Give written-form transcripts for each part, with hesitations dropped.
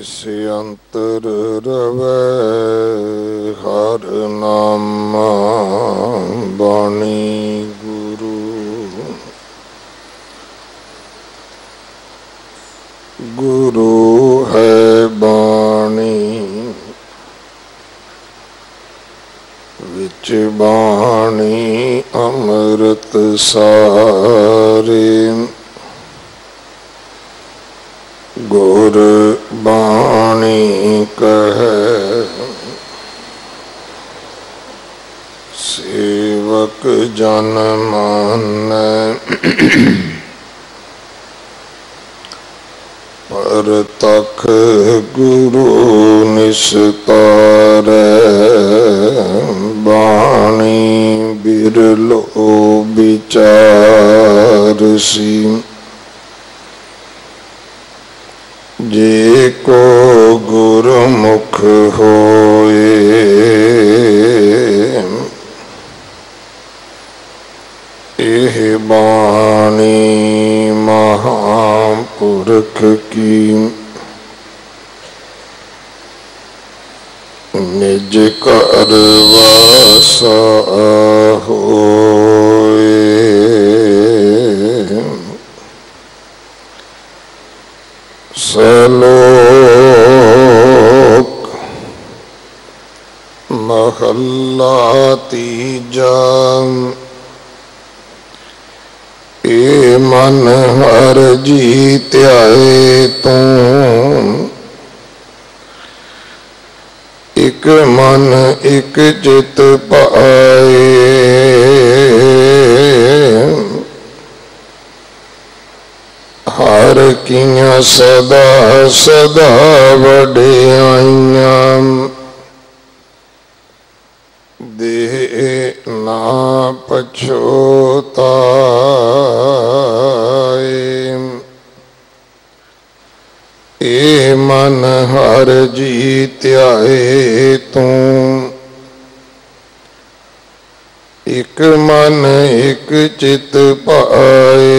से अंतर रवै हर नामा बाणी गुरु। गुरु है बाणी विच बाणी अमृत सारे। गुर बाणी कहे सेवक जन मानै। पर तख गुरु निस्तारै बाणी बिरलो विचारसी। जे को गुरुमुख होए एह बाणी महापुरख की। निज कर वासा होए सलोक महला तीजा। ए मन हर जीत्याए तू एक मन एक चित पाए। हर किया सदा सदा वडियाइयां दे ना पछोताए। ए मन हर जीत्याए तू एक मन एक चित पाए।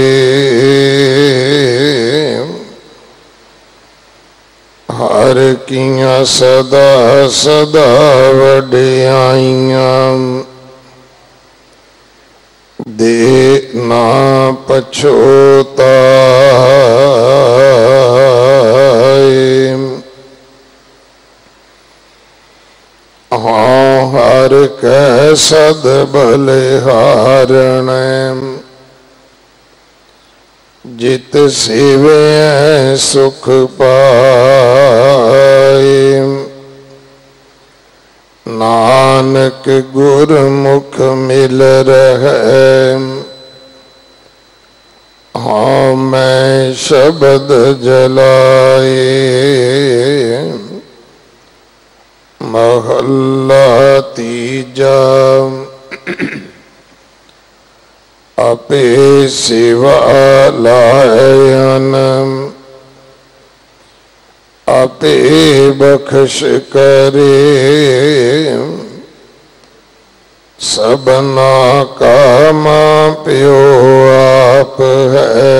हर किया सदा सदा वडियाइयां दे ना पछोताए। हाँ हर कह सद बलिहारण जित सेवे सुख पाए। नानक गुरमुख मिल रहे हाँ मैं शब्द जलाए। महला तीजा अपे सेवा लायन अपे बख्श करे। सबना का मां प्यो आप है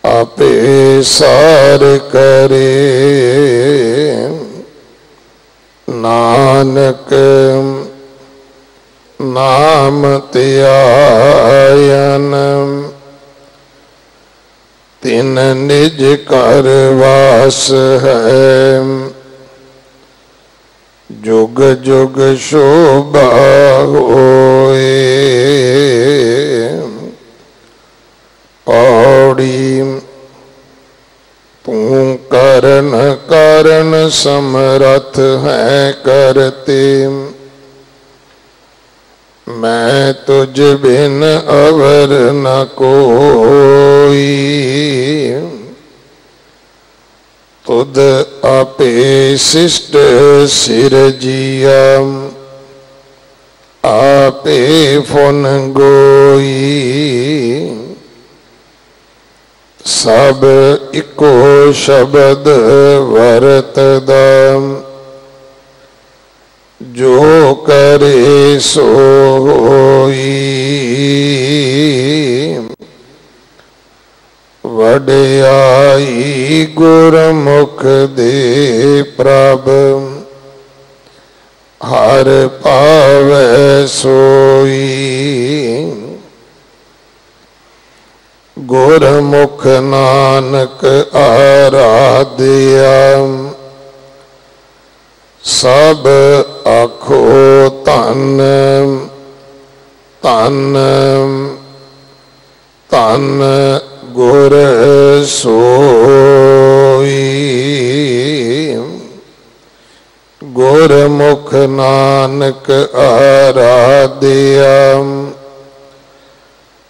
अपे सार करे। नानक नाम त्यायन तिन निज कर वास है। जुग जुग शोभा होए। पौड़ी तू करन कारण समरथ है करते। मैं तुझ बिन अवर न कोई। तुद आपे शिष्ट सिरजिया आपे फुन गोई। सब इको शब्द वरतदा जो करे सो होई। वडियाई गुरमुख दे प्रभ हर पावै सोई। गुरमुख नानक आराध्या सब आखो धन धन धन गुर सोई। गुरमुख नानक आराध्या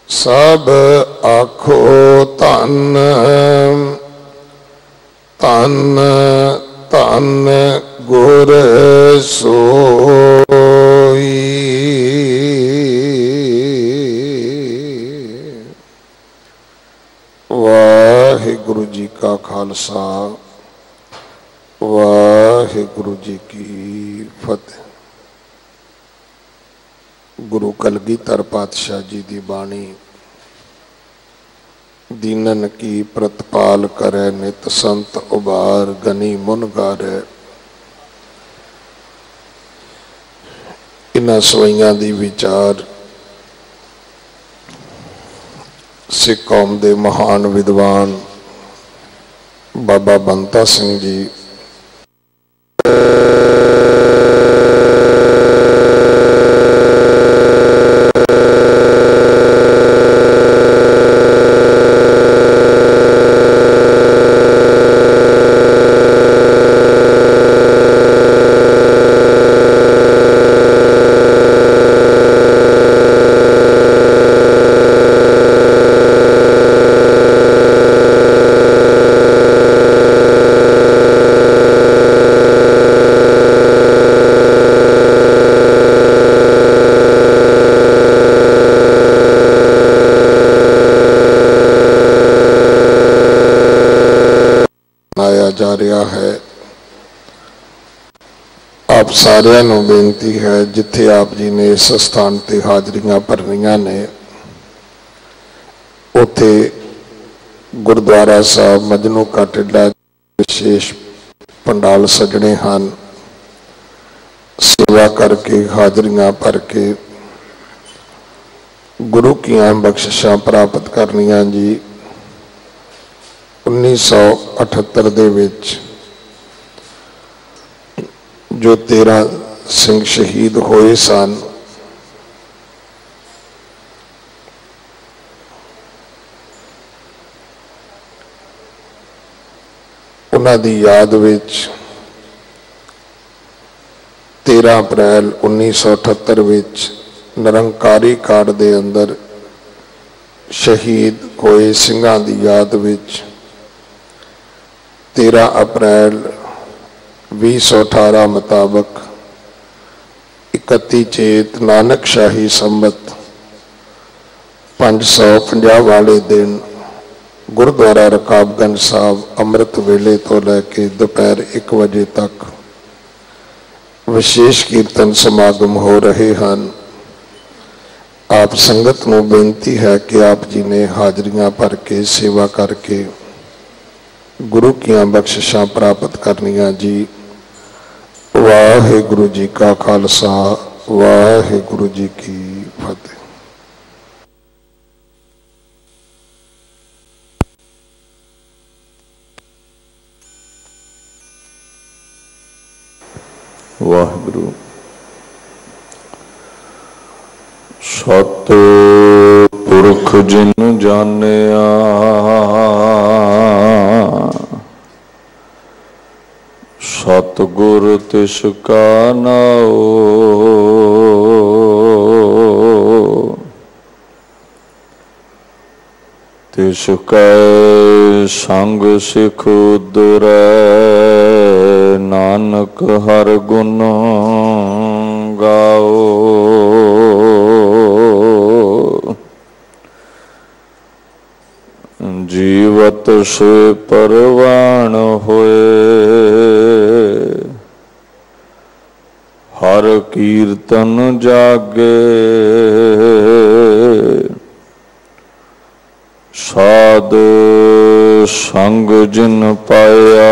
सब आखो धन धन धन गुर सोई। वाहिगुरु जी का खालसा वाहिगुरु जी की फतेह। गुरु कलगीधर पातशाह जी की बाणी दीनन की प्रतपाल करे नित संत उबार गनी मुन गारे। इन्हां सवैयां दी विचार सिख कौम दे महान विद्वान बाबा बंता सिंह जी जा रहा है। आप सारिਆਂ ਨੂੰ बेनती है जिथे आप जी ने इस स्थान ते हाजरियां भरनियां ने उथे गुरुद्वारा साहब मजनू का टिड्डा विशेष पंडाल सजने हैं। सेवा करके हाजरियां भर के गुरु की बख्शिशां प्राप्त करनियां जी। 1978 दे विच जो 13 सिंह शहीद होए सन, उन्हां दी याद विच 13 अप्रैल 1978 विच निरंकारी कांड दे अंदर शहीद होए सिंघां दी याद विच 13 अप्रैल 2018 मुताबक 31 चेत नानक शाही संबत 550 वाले दिन गुरुद्वारा रकाबगंज साहब अमृत वेले तो लैके दोपहर 1 बजे तक विशेष कीर्तन समागम हो रहे हैं। आप संगत नूं बेनती है कि आप जी ने हाजरियां भर के सेवा करके गुरु की बख्शिशां प्राप्त करनियां जी। वाहिगुरु जी का खालसा वाहिगुरु जी की फतेह। वाहिगुरु सत पुरख जिन जानिया सतगुर तिसका नाओ तिसकै संग सिख उदरै नानक हर गुण गाओ। जीवत से परवान होए हर कीर्तन जागे। साध संग जिन पाया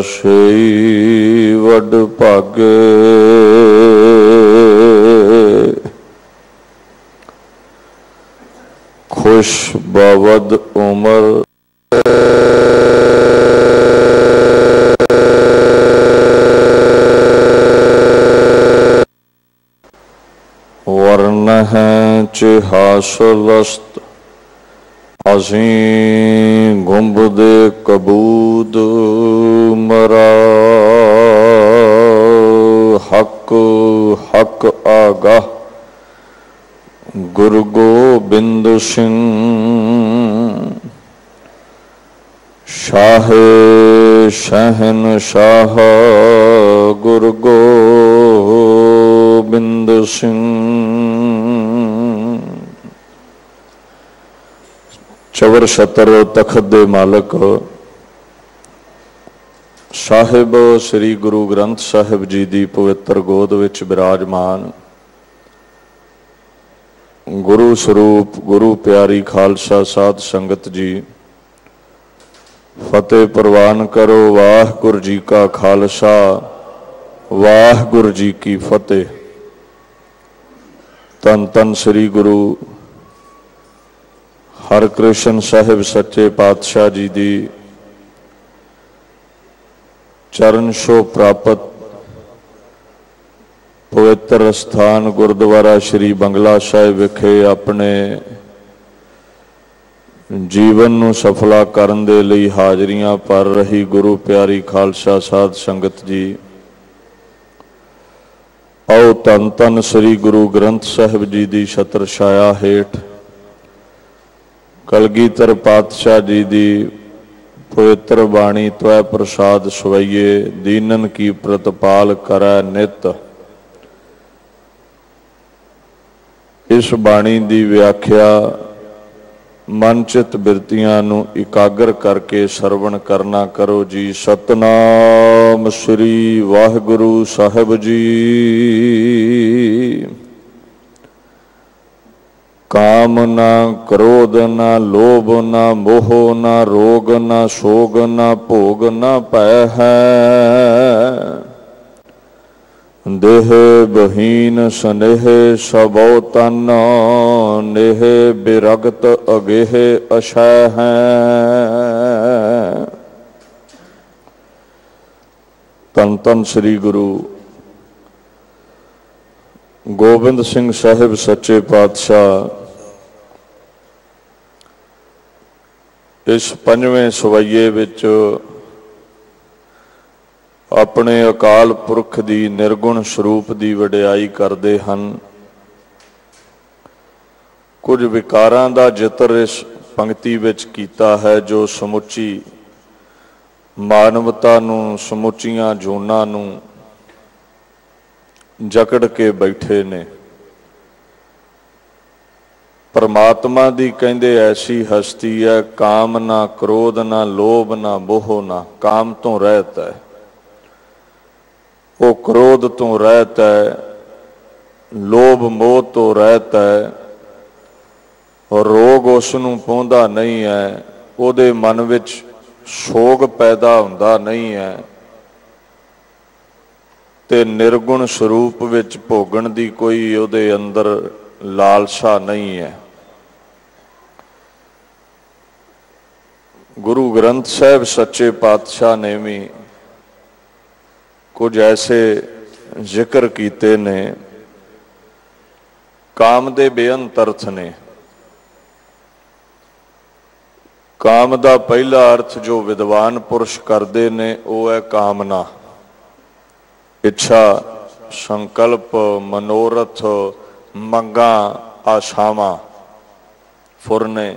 सेई वड भागे। खुश बावद उमर वर्ण है चिहासलस्त असी गुंबदे कबूद मरा। हक हक आगाह गुरु गोबिंद सिंह शाह शहनशाह गुरु गोबिंद सिंह। चवर छतर तखत दे मालक साहिब श्री गुरु ग्रंथ साहिब जी की पवित्र गोद विच विराजमान गुरु स्वरूप गुरु प्यारी खालसा साध संगत जी, फतेह प्रवान करो। वाहिगुरू जी का खालसा वाहिगुरू जी की फतेह। तन तन श्री गुरु हरकृष्ण साहिब सच्चे पातशाह जी दी चरण छो प्राप्त पवित्र स्थान गुरुद्वारा श्री बंगला साहिब विखे अपने जीवन नूं सफला करन दे लई हाजरियां भर रही गुरु प्यारी खालसा साध संगत जी, आओ धन धन श्री गुरु ग्रंथ साहिब जी की छत्र छाया हेठ कलगीधर पातशाह जी की पवित्र बाणी त्वै प्रसाद सवैये दीनन की प्रतिपाल करै नित। इस बाणी की व्याख्या मनचित बिरतियां नूं इकागर करके सरवण करना करो जी। सतनाम श्री वाहिगुरू साहिब जी। काम ना क्रोध ना लोभ ना मोह ना रोग ना शोग ना भोग ना भय है। देह बहीन स्नेह सबो तन नेह बिरगत अगेह अशय है। तन तन श्री गुरु गोबिंद सिंह साहिब सच्चे पातशाह इस पंजवें सवैये विच अपने अकाल पुरख की निर्गुण स्वरूप की वडियाई करते हैं। कुछ विकारां दा जिक्र इस पंक्ति विच कीता है जो समुची मानवता नूं समुचियां जोनां नूं जकड़ के बैठे ने। परमात्मा दी कहंदे ऐसी हस्ती है काम ना क्रोध ना लोभ ना मोह ना। काम तो रहत है, वो क्रोध तो रहता है, लोभ मोह तो रहता है, और रोग उसनूं पहुंदा नहीं है, उहदे मन विच सोग पैदा हुंदा नहीं है, ते निर्गुण स्वरूप विच भोगण दी कोई उहदे अंदर लालसा नहीं है। गुरु ग्रंथ साहिब सच्चे पातशाह ने भी कुछ ऐसे जिक्र कीते ने। काम दे बेअंत अर्थ ने। काम दा पहला अर्थ जो विद्वान पुरुष करते ने वो है कामना, इच्छा, संकल्प, मनोरथ, मंगा, आशावां, फुरने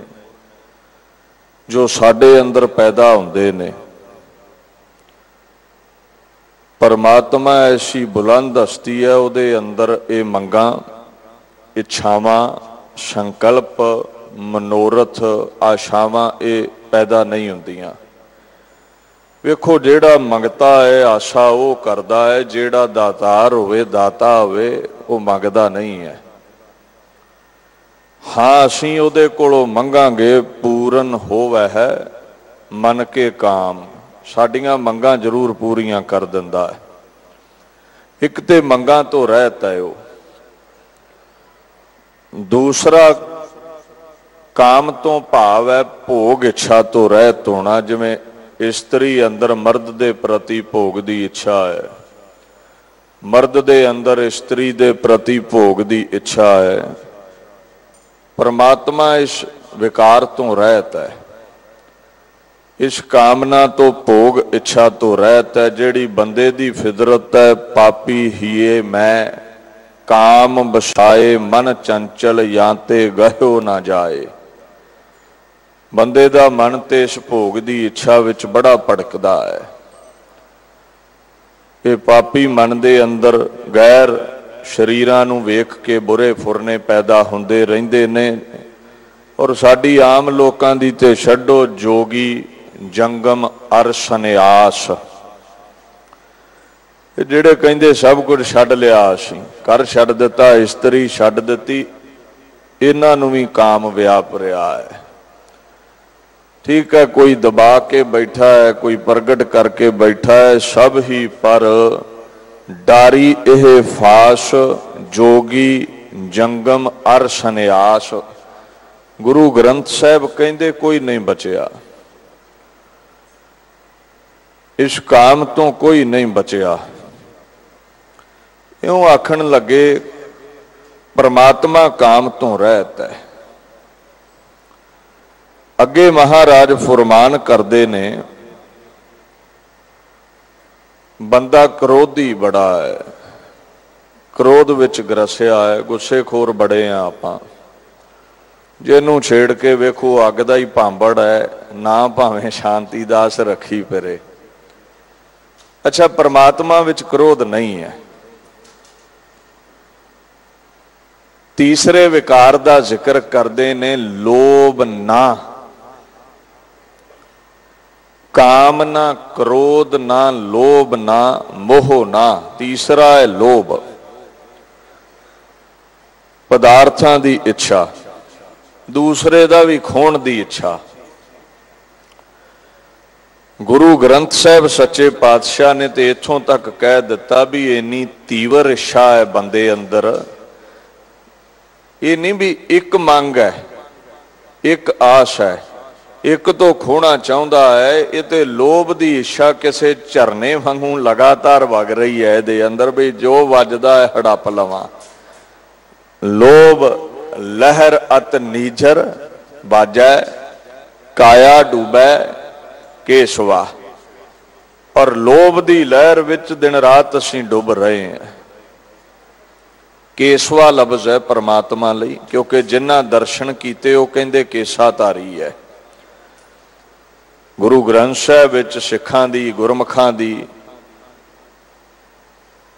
जो साडे अंदर पैदा होंदे ने। परमात्मा ऐसी बुलंद हस्ती है, उहदे अंदर ये मंगा, इच्छावां, संकल्प, मनोरथ, आशावां ये पैदा नहीं होंदियां। वेखो जेड़ा मंगता है आशा वो करदा है, जेड़ा दातार होवे दाता होवे वो मंगदा नहीं है। हाँ असीं उहदे कोलों मंगांगे पूरन होवे है, मन के काम, साडियां मंगां जरूर पूरियां कर दिंदा है। एक ते मंगां तो रहत है वो, दूसरा काम तो भाव है भोग इच्छा तो रहत होना। जिवें इस्त्री अंदर मर्द दे प्रति भोग दी इच्छा है, मर्द दे अंदर इस्त्री दे प्रति भोग दी इच्छा है, परमात्मा इस विकार तो रहत है, इस कामना तो भोग इच्छा तो रहत है। जिहड़ी बंदे दी फितरत है पापी हिए मैं, काम बसाए मन चंचल याते गयो ना जाए। बंदे दा मन ते इस भोग दी इच्छा विच बड़ा भड़कदा है। ये पापी मन दे अंदर गैर शरीरां नूं वेख के बुरे फुरने पैदा हुंदे रहिंदे ने। और साडी आम लोकां दी ते छड्डो, जोगी जंगम अर सन्यास जिहड़े कहिंदे सब कुछ छड्ड लिया, असीं घर छड्ड दिता, इस्त्री छड्ड दित्ती, इन्हां नूं भी काम व्याप रहा है। ठीक है, कोई दबा के बैठा है, कोई प्रगट करके बैठा है, सब ही पर डारी एह फास जोगी जंगम अर सन्यास। गुरु ग्रंथ साहब कहंदे कोई नहीं बचिया, इस काम तो कोई नहीं बचिया। यूं आखण लगे परमात्मा काम तो रहत है। अगे महाराज फुरमान करते ने, बंदा क्रोधी बड़ा है, क्रोध विच ग्रसिया है, गुस्सेखोर बड़े हैं आपां। जिन्हों छेड़ के वेखो अग दा ही भांबड़ है, ना भावें शांति दास रखी फिरे। अच्छा, परमात्मा विच क्रोध नहीं है। तीसरे विकार दा जिक्र करते ने, लोभ ना, काम ना, क्रोध ना, लोभ ना, मोह ना। तीसरा है लोभ, पदार्थां दी इच्छा, दूसरे दा भी खोण दी इच्छा। गुरु ग्रंथ साहब सच्चे पातशाह ने तो इथों तक कह दिता भी इन्नी तीवर इच्छा है बंदे अंदर। ये नहीं भी एक मंग है, एक आस है, एक तो खोना चाहता है। ये तो लोभ की इच्छा किसी झरने वांगू लगातार वग रही है दे अंदर, भी जो वजदा है हड़प लवा। लोभ लहर अत नीजर बाजै, काया डूबै केसवा। और लोभ की लहर विच दिन रात असीं डुब रहे हैं। केसवा लफ्ज़ है परमात्मा लई, क्योंकि जिन्हां दर्शन कीते वो कहंदे केसाधारी है। गुरु ग्रंथ साहिब विच सिखां दी, गुरमुखां दी,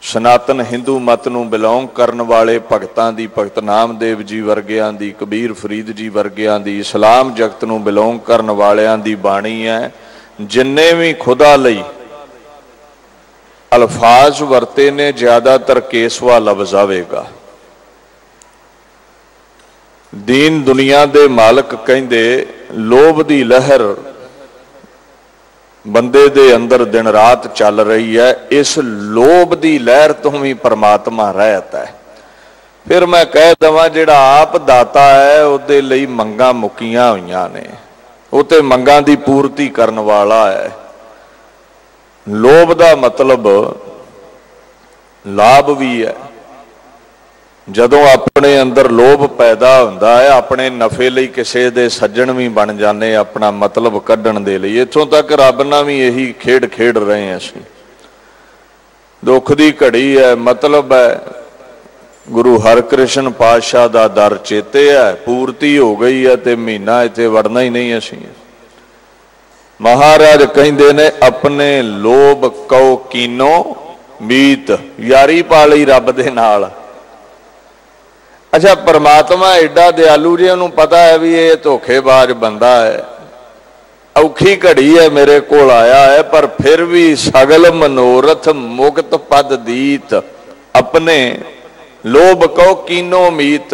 सनातन हिंदू मत नूं बिलोंग करन वाले भगतां दी, भगत नामदेव जी वर्गियां दी, कबीर फरीद जी वर्गियां दी, इस्लाम जगत नूं बिलोंग करन वालियां दी बाणी है। जिन्ने भी खुदा लई अल्फाज वरते ने, ज्यादातर केसवा लफ्ज़ आवेगा। दीन दुनिया दे मालक कहंदे लोभ दी लहर बंदे दे अंदर दिन रात चल रही है। इस लोभ दी लहर तो भी परमात्मा रहत है। फिर मैं कह दवां जिहड़ा आप दाता है उहदे लई मंगां मुक्कीआं होईआं ने, वो ते मंगां दी पूर्ति करन वाला है। लोभ दा मतलब लाभ भी है। जदों अपने अंदर लोभ पैदा हुंदा है, अपने नफे लई किसे दे सज्जण भी बन जाने, अपना मतलब कढ़ण दे लई। इत्थों तक रब नाल भी यही खेड खेड रहे हैं असीं। दुख दी घड़ी है, मतलब है गुरु हरकृष्ण पातशाह दा दर चेते है, पूर्ति हो गई है ते महीना इत्थे वड़ना ही नहीं असीं। महाराज कहिंदे ने अपने लोभ कौ कीनो मीत, यारी पा लई रब दे नाल। अच्छा, परमात्मा एडा दयालु जी, उन्होंने पता है भी ये धोखेबाज बंदा है, औखी घड़ी है मेरे कोल आया है, पर फिर भी सगल मनोरथ मुक्त पद दीत, अपने लोभ कौ कीनो मीत।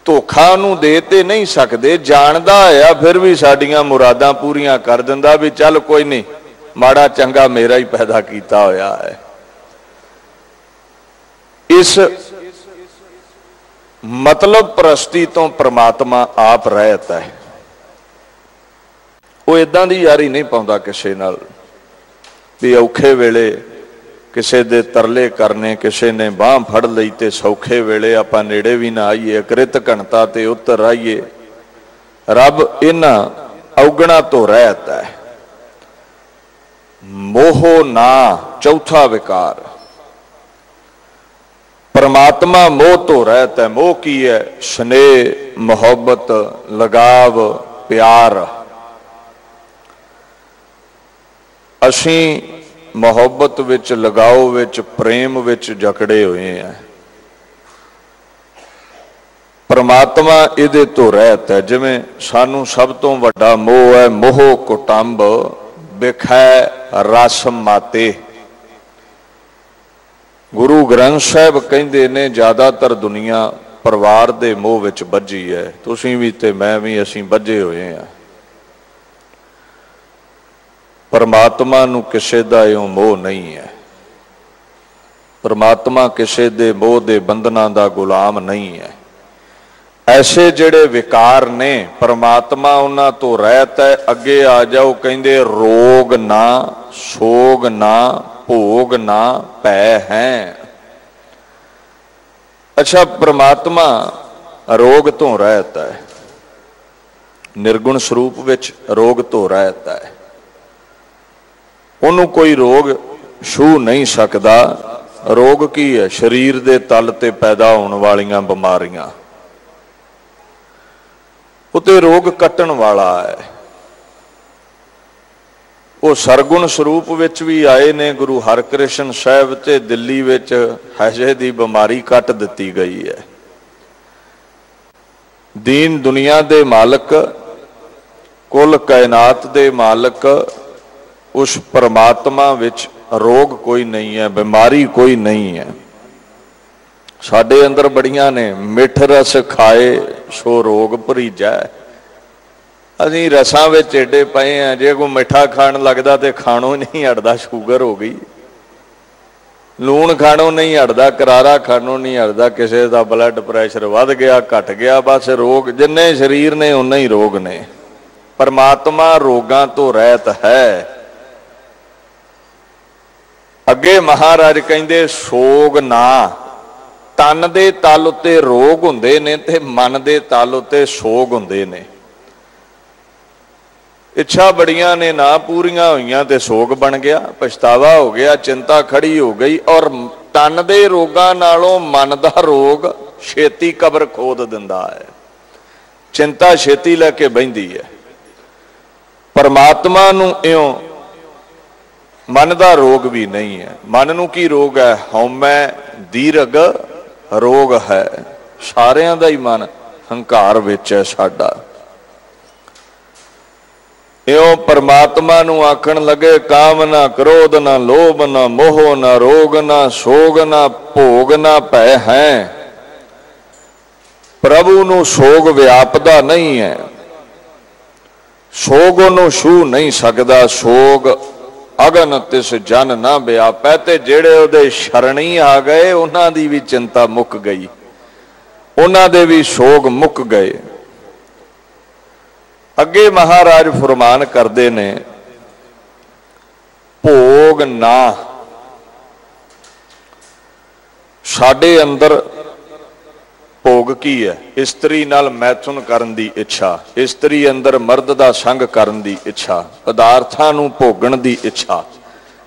धोखा उन्होंने दे ते नहीं सकते, जानदा है फिर भी साडियां मुरादां पूरियां कर दिंदा भी चल कोई नहीं, माड़ा चंगा मेरा ही पैदा किया होया है। इस मतलब परस्ती तो परमात्मा आप रहत है। वो इदां दी यारी नहीं पाउंदा किसे नाल भी औखे वेले किसे दे तरले करने, किसे ने बांह फड़ लई ते सौखे वेले आपां नेड़े भी ना आईए, कृत घणता ते उतर आईए। रब इन्हां औगणा तो रहत है। मोहो ना चौथा विकार, परमात्मा मोह तो रहता है। मोह की है? स्नेह, मोहब्बत, लगाव, प्यार। असी मोहब्बत विच, लगाव विच, प्रेम विच जकड़े हुए हैं। परमात्मा इहदे तो रहता है। जिवें सानू सब तो वड्डा मोह है मोह कुटुंब बिखै रस माते। गुरु ग्रंथ साहब कहते ने ज्यादातर दुनिया परिवार दे मोह विच बझी है। तुसीं भी ते मैं भी, असीं बझे हुए हैं। परमात्मा नूं किसे दा इउं मोह नहीं है। परमात्मा किसे दे मोह दे बंधनां दा गुलाम नहीं है। ऐसे जिहड़े विकार ने परमात्मा उन्हां तो रहत है। अगे आ जाओ, कहंदे रोग ना, सोग ना, भोग ना, भय हैं। अच्छा, परमात्मा रोग तो रहता है, निर्गुण स्वरूप विच रोग तो रहता है। उन्होंने कोई रोग छू नहीं सकता। रोग की है? शरीर के तल ते पैदा होने वालियां बीमारियां। उते रोग कट्टण वाला है। वो सरगुण स्वरूप विच भी आए ने। गुरु हरकृष्ण साहब ते दिल्ली विच हैजे दी बीमारी कट दिती गई है। दीन दुनिया दे मालक, कुल कायनात दे मालक उस परमात्मा विच रोग कोई नहीं है, बीमारी कोई नहीं है। साडे अंदर बड़ियां ने मिठ रस खाए सो रोग भरीजा। असीं रसां विच एडे पए हैं, जे कोई मिठा खाण लगदा ते खाणों नहीं हटदा, शुगर हो गई। लूण खाणों नहीं हटदा, करारा खाणों नहीं हटदा, किसी का ब्लड प्रैशर वध गया घट गया, बस रोग जिन्ने शरीर ने उन्ने ही रोग ने। परमात्मा रोगां तो रहत है। अगे महाराज कहंदे सोग ना। तन दे तल उत्ते रोग हुंदे ने ते मन दे तल उत्ते सोग हुंदे ने। इच्छा बड़ियां ने ना पूरियां होईयां ते सोग बन गया, पछतावा हो गया, चिंता खड़ी हो गई। और तन दे रोगां नालों मन दा रोग छेती कबर खोद दिंदा है। चिंता छेती लैके बहिंदी है। परमात्मा नूं इउं मन का रोग भी नहीं है। मन नूं की रोग है? हौमै दीर्घ रोग है। सारियां दा ही मन हंकार विच है साडा। इउं परमात्मा नूं आखण लगे काम ना, क्रोध ना, लोभ ना, मोह ना, रोग ना, सोग ना, भोग ना, भय हैं। प्रभु नूं सोग व्यापदा नहीं है। सोग नूं छू नहीं सकदा। सोग अगन तिस जन ना व्यापै। ते जेड़े उहदे शरणी आ गए उन्हां दी भी चिंता मुक गई, उन्हां दे भी सोग मुक गए। अगे महाराज फरमान करते ने भोग ना। साडे अंदर भोग की है? इस्त्री नाल मैथुन करन दी इच्छा, इस्त्री अंदर मर्द दा संग करन दी इच्छा, पदार्थां नूं भोगण दी इच्छा।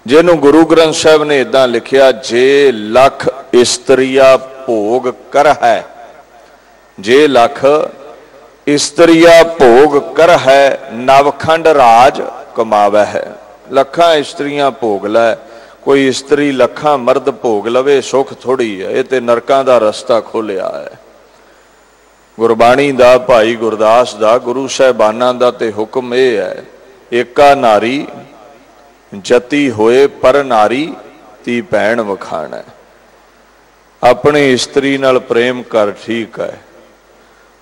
जिन्हों गुरु ग्रंथ साहब ने इदां लिखिया, जे लख इस्त्रिया भोग कर है, जे लख इस्त्रिया भोग कर है, नवखंड राज कमावे है। लखां इस्त्रियां भोग लै, कोई इस्त्री लखां मर्द भोग लवे सुख थोड़ी है। ये तो नरकां दा रस्ता खोलिया है। गुरबाणी दा, भाई गुरदास दा, गुरु साहिबाना दा ते हुक्म यह है, एका नारी जती होए पर नारी ती भैन वखाण है। अपनी इस्त्री नाल प्रेम कर, ठीक है,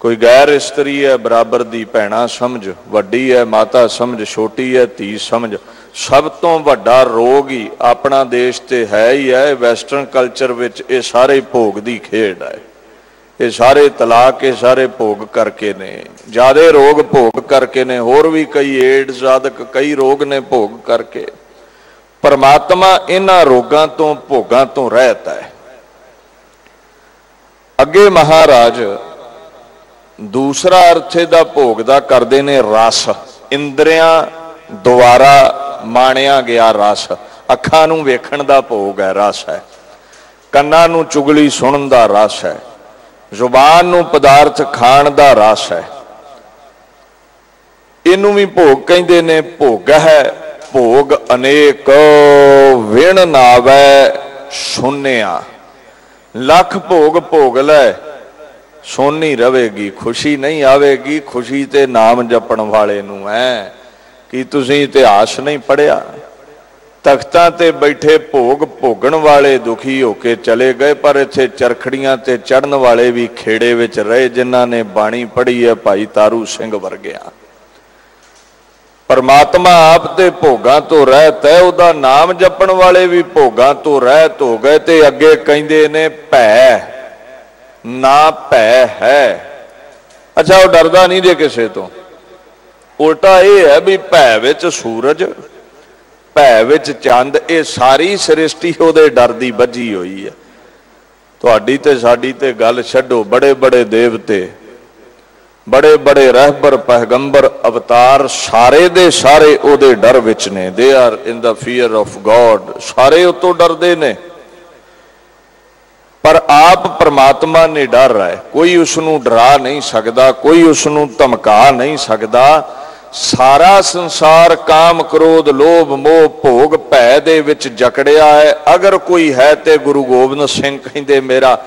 कोई गैर इस्तरी है बराबर दी भैणा समझ, वड्डी है माता समझ, छोटी है धी समझ। सब तो वड्डा रोग ही अपना देश ते है ही है। वैसटर्न कल्चर विच ये सारे भोग दी खेड है। ये सारे तलाक ये सारे भोग करके ने, ज्यादा रोग भोग करके ने, होर भी कई एड्स आदक कई रोग ने भोग करके। परमात्मा इन्हां रोगां तो भोगां तो रहता है। अगे महाराज दूसरा अर्थ दा भोग दा करदे ने रस। इंद्रियां द्वारा माणिया गया रस। अखां नूं वेखण दा भोग है, रस है। कन्नां नूं चुगली सुणन दा रस है। जुबान नूं पदार्थ खाण दा रस है। इनू भी भोग कहंदे ने। भोग है भोग अनेक विण नावै सुनिया। लख भोग भोग लै सोनी रवेगी, खुशी नहीं आवेगी। खुशी ते नाम जपण वाले नूं है। कि तुसीं इतिहास नहीं पढ़िया? तख्तां ते बैठे भोग भोगण वाले दुखी होके चले गए, पर इत्थे चरखड़ियां ते चढ़न वाले भी खेड़े विच रहे, जिन्हां ने बाणी पढ़ी है भाई तारू सिंह वर्गिया। परमात्मा आप ते भोगां तो रहत है, उहदा नाम जपण वाले भी भोगां तो रहत हो गए। ते अगे कहंदे ने भै ना भै है। अच्छा वो डरदा नहीं जे किसे तो, उल्टा यह है भी भै विच सूरज, भै विच चंद, ये सारी सृष्टि उहदे डर दी बझी हुई है। तुहाडी ते साडी ते गल छड्डो, बड़े बड़े देवते, बड़े बड़े रहबर पैगंबर अवतार सारे दे सारे उहदे डर विच ने। They are in the fear of God. सारे उतों डरदे ने, पर आप परमात्मा ने डर रहा है। कोई उसनूं डरा नहीं सकता, कोई उसनूं धमका नहीं सकता। सारा संसार काम क्रोध लोभ मोह भोग भै दे विच जकड़िया है। अगर कोई है तो गुरु गोबिंद सिंह कहंदे मेरा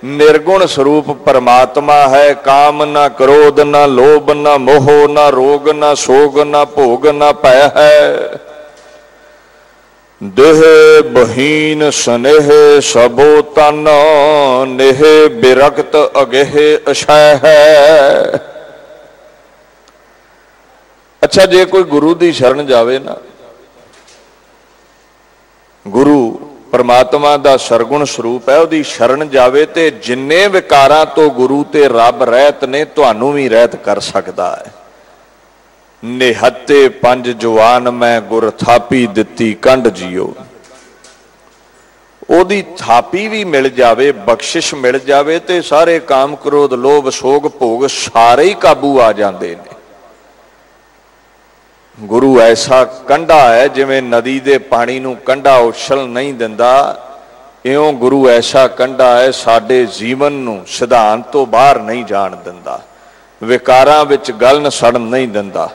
निर्गुण स्वरूप परमात्मा है। काम ना क्रोध ना लोभ ना मोह ना रोग ना सोग ना भोग ना भय है। देह बहीन स्नेह सबो तन, नेह बिरक्त अगेह अशय है। अच्छा जे कोई गुरु की शरण जावे ना, गुरु परमात्मा का सरगुण स्वरूप है, उसकी शरण जावे ते जिन्ने विकारां तो गुरु ते रब रहत ने तुहानू भी रहत कर सकता है। निहत्ते पंज जवान मैं गुर थापी दिती कंड जियो। ओदी थापी भी मिल जावे, बख्शिश मिल जावे ते सारे काम क्रोध लोभ सोग भोग सारे ही काबू आ जाते हैं। गुरु ऐसा कंडा है जिवें नदी दे पानी नूं कंडा उछल नहीं दिंदा, इउं गुरु ऐसा कंडा है साडे जीवन नूं सिद्धांत तो बाहर नहीं जाण दिंदा, विकारां विच गलन सड़न नहीं दिंदा।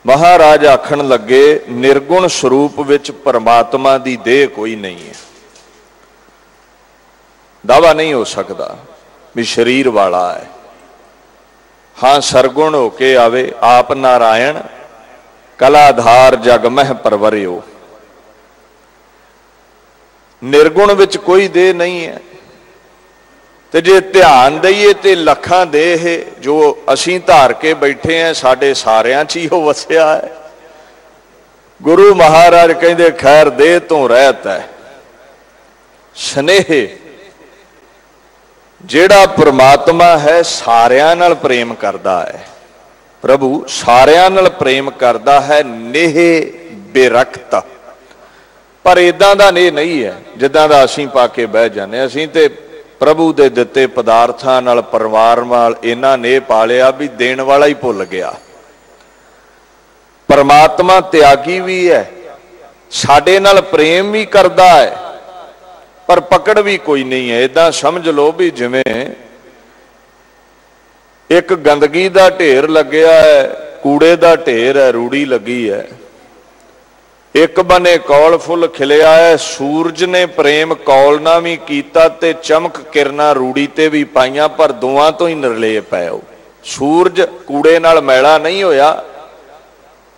महाराज आखण लगे निर्गुण स्वरूप विच परमात्मा दी देह कोई नहीं है। दावा नहीं हो सकता भी शरीर वाला है। हाँ सरगुण होके आवे आप नारायण, कलाधार जग मह परवरियो। निर्गुण विच कोई देह नहीं है। ते जे ध्यान दईए ते लखां देह जो असीं धार के बैठे हैं साडे सारियां च ही वसिया है। गुरु महाराज कहंदे खैर देह तो रहत है। स्नेह जेड़ा परमात्मा है सारियां नाल प्रेम करदा है। प्रभु सारियां नाल प्रेम करदा है। नेह बेरक्त, पर इदां दा नेह नहीं है जिदां दा असीं पाके बह जाने। असीं ते प्रभु दे दिते पदार्थां नाल परिवार नाल इन्ना नेह पा लिया भी देण वाला ही भुल गया। परमात्मा त्यागी भी है, साडे नाल प्रेम भी करदा है, पर पकड़ भी कोई नहीं है। इदां समझ लो भी जिवें एक गंदगी दा ढेर लग्या है, कूड़े दा ढेर है, रूड़ी लगी है। एक बने कौल फुल खिलिया है, सूरज ने प्रेम कौल ना भी कीता ते चमक किरना रूड़ी ते भी पाइयां, पर दोवां तो ही निर्लेप है। सूरज कूड़े नाल मैला नहीं होया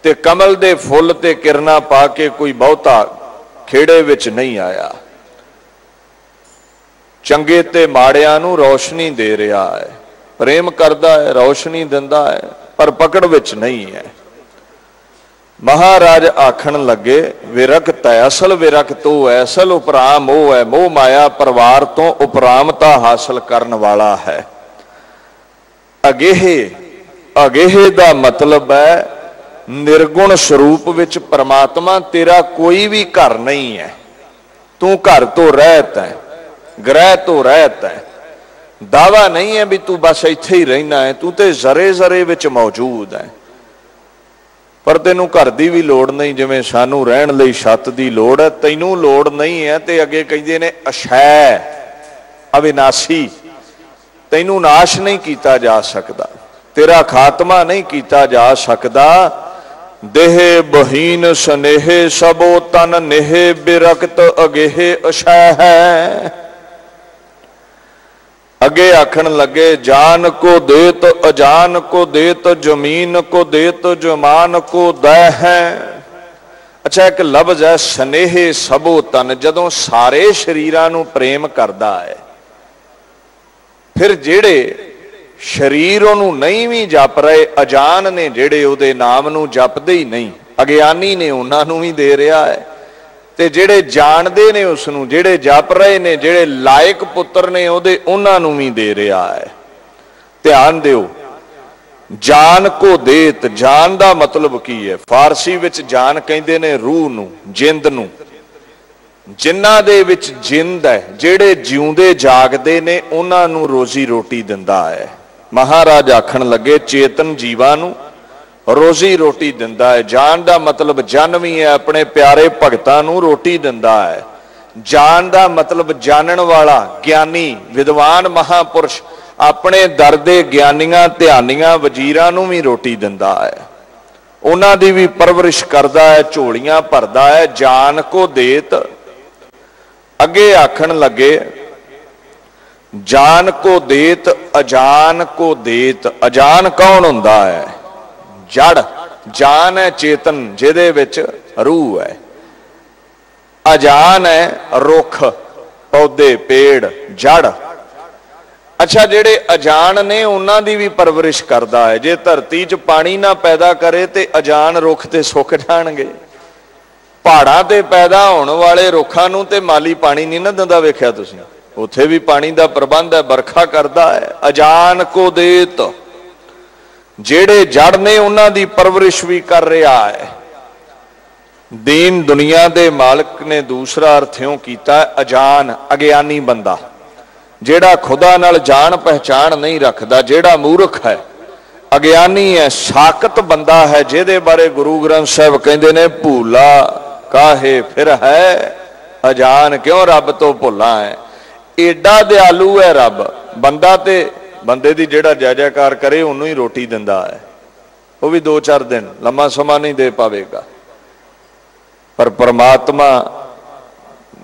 ते कमल दे फुल ते किरना पा के कोई बहुता खेड़े विच नहीं आया। चंगे ते माड़ियां नूं रोशनी दे रहा है। प्रेम करता है, रोशनी दिंदा है, पर पकड़ विच नहीं है। महाराज आखण लगे विरक्त है, असल विरक्त वो है, असल उपराम वो है, मोह माया परिवार तो उपरामता हासिल करने वाला है। अगेहे, अगेहे दा मतलब है निर्गुण स्वरूप विच परमात्मा तेरा कोई भी घर नहीं है, तू घर तो रहत है, ग्रह तो रहत है। दावा नहीं है भी तू बस इत्थे ही रहना है, तू तो जरे जरे विच मौजूद है। पर तेनू घर की भी लोड़ नहीं, जिवें सानू रहण लई छत की लोड़ है, तैनू लोड़ नहीं है। ते अगे कहंदे ने अशै अविनाशी, तैनू नाश नहीं किया जा सकता, तेरा खात्मा नहीं किया जा सकता। देह बहीन स्नेह सबो तन नेह बिरक्त अगेह अशै है। अगे आखण लगे जान को देत अजान को देत जमीन को देत जमान को दै है। अच्छा एक लफ्ज है स्नेह सबो तन, जदों सारे शरीरां नूं प्रेम करदा है, फिर जेड़े शरीर उहनूं नहीं भी जप रहे, अजान ने जेड़े उहदे नाम नूं जपदे ही नहीं, अज्ञानी ने उन्हां नूं भी दे रहा है, ते जेड़े जानते ने उसनूं, जेड़े जप रहे ने, जेड़े लायक पुत्र ने उहदे उन्हां नूं भी दे रहा है। ध्यान दिओ, जान को देत, जान दा मतलब की है? फारसी विच जान कहंदे ने रूह नूं, जिंद नूं। जिन्हां दे विच जिंद है, जेड़े जिउंदे जागदे ने, उन्हां नूं रोजी रोटी दिंदा है। महाराज आखण लगे चेतन जीवां नूं रोजी रोटी दिंदा है। जान दा मतलब जन भी है, अपने प्यारे भगतां नूं रोटी दिंदा है। जान दा मतलब जानन वाला, ज्ञानी, विद्वान महापुरुष अपने दर दे ज्ञानियां ध्यानियां वजीरां नूं भी रोटी दिंदा है, उन्हां दी भी परवरिश करदा है, झोलियां भरदा है। जान को देत, अगे आखण लगे जान को देत अजान को देत। अजान कौन हुंदा है? जड़। जान है चेतन जिहदे विच रूह है, अजान है रुख, पौधे, पेड़, जड़। अच्छा जेड़े अजान ने उन्हां दी भी परवरिश करदा है। जे धरती च पानी ना पैदा करे ते अजान रुख ते सुक जाणगे। पहाड़ां ते पैदा होने वाले रुखां नूं ते माली पानी नहीं ना दिंदा, वेख्या तुसीं? उत्थे भी पानी दा प्रबंध है, बरखा करदा है। अजान को देत, जेड़े जड़ ने उन्हां दी परवरिश भी कर रहा है। दीन दुनिया दे मालिक ने दूसरा अर्थ यूं कीता, अजान अज्ञानी बंदा, जेड़ा खुदा नाल जान पहचान नहीं रखदा, जेड़ा मूर्ख है, अज्ञानी है, साकत बंदा है, जिहदे बारे गुरु ग्रंथ साहिब कहंदे ने भूला काहे फिर है अजान, क्यों रब तो भुला है। एडा दयालु है रब, बंदा ते बंदे दी जेड़ा जय जयकार करे उन्हों ही रोटी दिंदा है, वो भी 2-4 दिन, लम्मा समा नहीं दे पावेगा। पर परमात्मा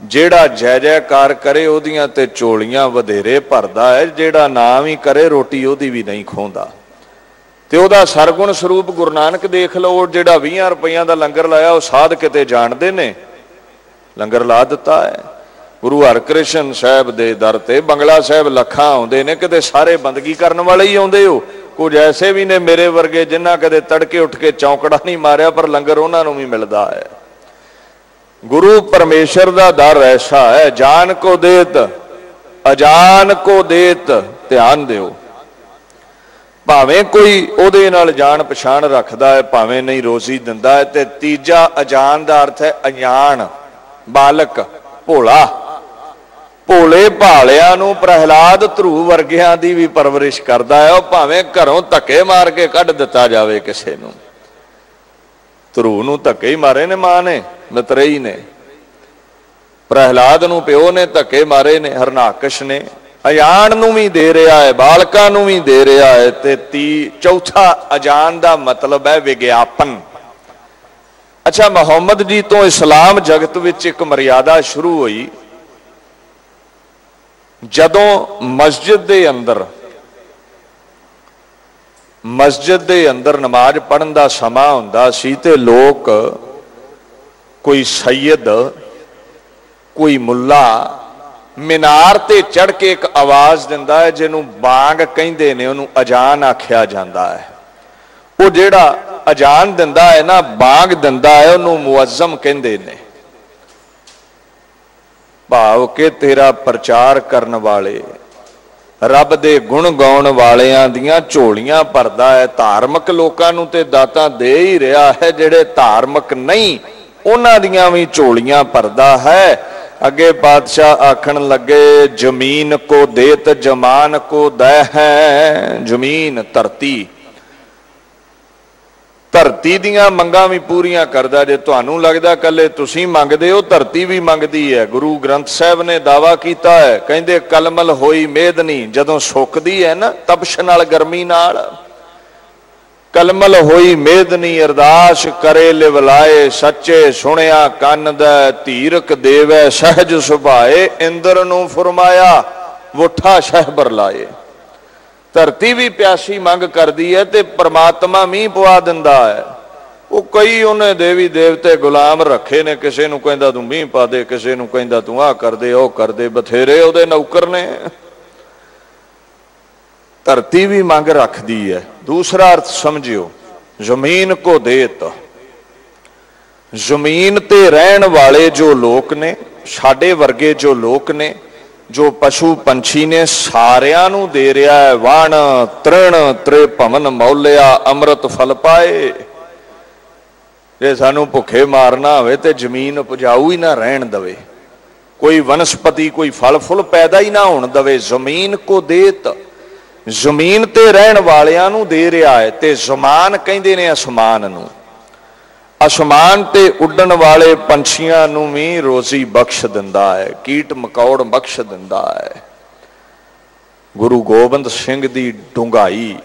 जेड़ा जय जयकार करे ओदियां ते झोलियां वधेरे भरदा है, जेड़ा नाम ही करे रोटी ओदी भी नहीं खोंदा। ते ओदा सरगुण स्वरूप गुरु नानक देख लो, जेड़ा 20 रुपइयां दा लंगर लाया वो साध किते जाणदे ने, लंगर ला दिता है। गुरु हरकृष्ण साहब दे दर ते बंगला साहब लखां आउंदे ने, किते सारे बंदगी करन वाले ही आउंदे हो, कुछ ऐसे भी ने मेरे वर्गे जिन्हां कदे तड़के उठ के चौंकड़ा नहीं मारिया, पर लंगर उन्हां नूं भी मिलदा है। गुरु परमेश्वर दा दर ऐसा है, जान को देत अजान को देत। ध्यान दिओ, भावें कोई ओदे नाल जान पछाण रखदा है, भावें नहीं रोजी दिंदा है। ते तीजा अजान दा अर्थ है अजान, बालक, भोला। भोले भालिया नूं प्रहलाद ध्रुव वर्गियां दी भी परवरिश करदा है। भावें घरों धक्के मार के कढ दिता जावे किसे नूं। ध्रुव नूं धक्के ही मारे ने मां ने, मतरेई ने। प्रहलाद नूं प्यो ने धक्के मारे ने, हरनाकश ने। अजान नूं भी दे रहा है, बालकां नूं भी दे रहा है। ते चौथा अजान दा मतलब है विज्ञापन। अच्छा, मुहम्मद जी तो इस्लाम जगत विच एक मर्यादा शुरू हुई, जदों मस्जिद दे अंदर नमाज पढ़न दा समा हुंदा सी ते लोग कोई सैयद, कोई मुल्ला, मीनार ते चढ़ के एक आवाज़ दिंदा है जिन्हों बांग कहंदे ने, उन्होंने अजान आख्या जाता है। वो जिहड़ा अजान दिंदा है ना, बांग दिंदा है, उन्होंने मुअज्जम कहंदे ने। भाव के तेरा प्रचार करने वाले, रब दे गुण गाउण वालियां दियां झोलियां भरदा है। धार्मिक लोकां नूं ते दातां दे ही रहा है, जिहड़े धार्मिक नहीं उन्हां दियां भी झोलियां भरदा है। अगे पातशाह आखण लगे, जमीन को देत जमान को दै है। जमीन धरती, धरती दियां मंगां भी पूरियां करदा। जे तुहानूं लगदा कल्ले तुसीं मंगदे हो, धरती भी मंगदी है। गुरु ग्रंथ साहब ने दावा कीता है, कहंदे कलमल होई मेदनी, जदों सुकदी है ना तपश नाल गर्मी नाल, कलमल होई मेदनी, अरदास करे लिवलाए, सच्चे सुनिया कन दै, धीरक देवै सहज सुभाए, इंद्र नूं फरमाया वुठा शहबर लाए। धरती भी प्यासी मंग करती है तो परमात्मा मीह पवा दिंदा है। वो कई उन्हें देवी देवते गुलाम रखे ने, किसी नूं कहंदा तूं मीह पा दे, किसी नूं कहंदा तूं आ कर दे, ओ कर दे, बथेरे उहदे नौकर ने। धरती भी मंग रखती है। दूसरा अर्थ समझियो, जमीन को देत, जमीन ते रहन वाले जो लोग ने, साडे वर्गे जो लोग ने, जो पशु पंछी ने, सारियां नूं दे रहा है। वण तृण त्रे भवन मौलिया, अमृत फल पाए। जे सानू भुखे मारना होवे ते जमीन उपजाऊ ही ना रहन दवे, कोई वनस्पति कोई फल फुल पैदा ही ना होण दवे। जमीन को देत, जमीन ते रहन वालियां नूं दे रहा है। ते जमान कहंदे ने आसमान नूं, आसमान ते उड़न वाले पंछियां नूं भी रोजी बख्श दिंदा है, कीट मकौड़ बख्श दिंदा है। गुरु गोबिंद सिंह दी डुंगाई,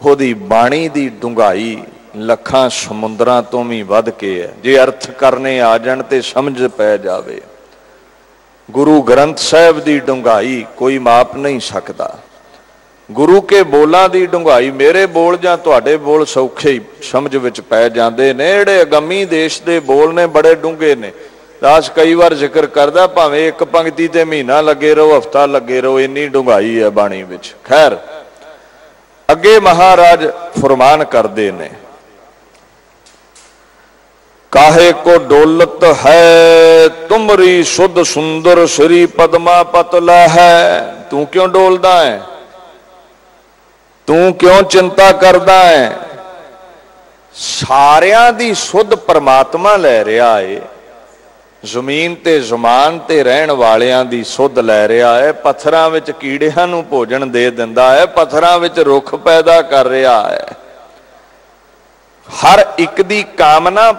ओदी बाणी दी डुंगाई लखां समुद्रां तो भी वध के है। जे अर्थ करने आ जाण ते समझ पै जावे। गुरु ग्रंथ साहब दी डुंगाई कोई माप नहीं सकता। गुरु के बोलों की डुंगाई, मेरे बोल जां तुहाडे बोल सौखे ही समझ विच पै जांदे ने। जिहड़े अगमी देश के बोल ने बड़े डूंघे ने। दास कई बार जिक्र करदा, भावें एक पंक्ति ते महीना लगे रहो, हफ्ता लगे रहो, इन्नी डुंगाई है बाणी विच। खैर अगे महाराज फरमान करदे ने, काहे को डोलत है तुमरी सुध सुंदर श्री पद्मा पतला है। तू क्यों डोलदा है, तू क्यों चिंता करदा है। सारियां दी सुध परमात्मा लै रहा है। जमीन ते जमान ते रहन वालियां दी सुध लै रहा है। पत्थरां विच कीड़ियां नूं भोजन दे दिंदा है, पत्थरां विच रुख पैदा कर रहा है। हर एक दी कामना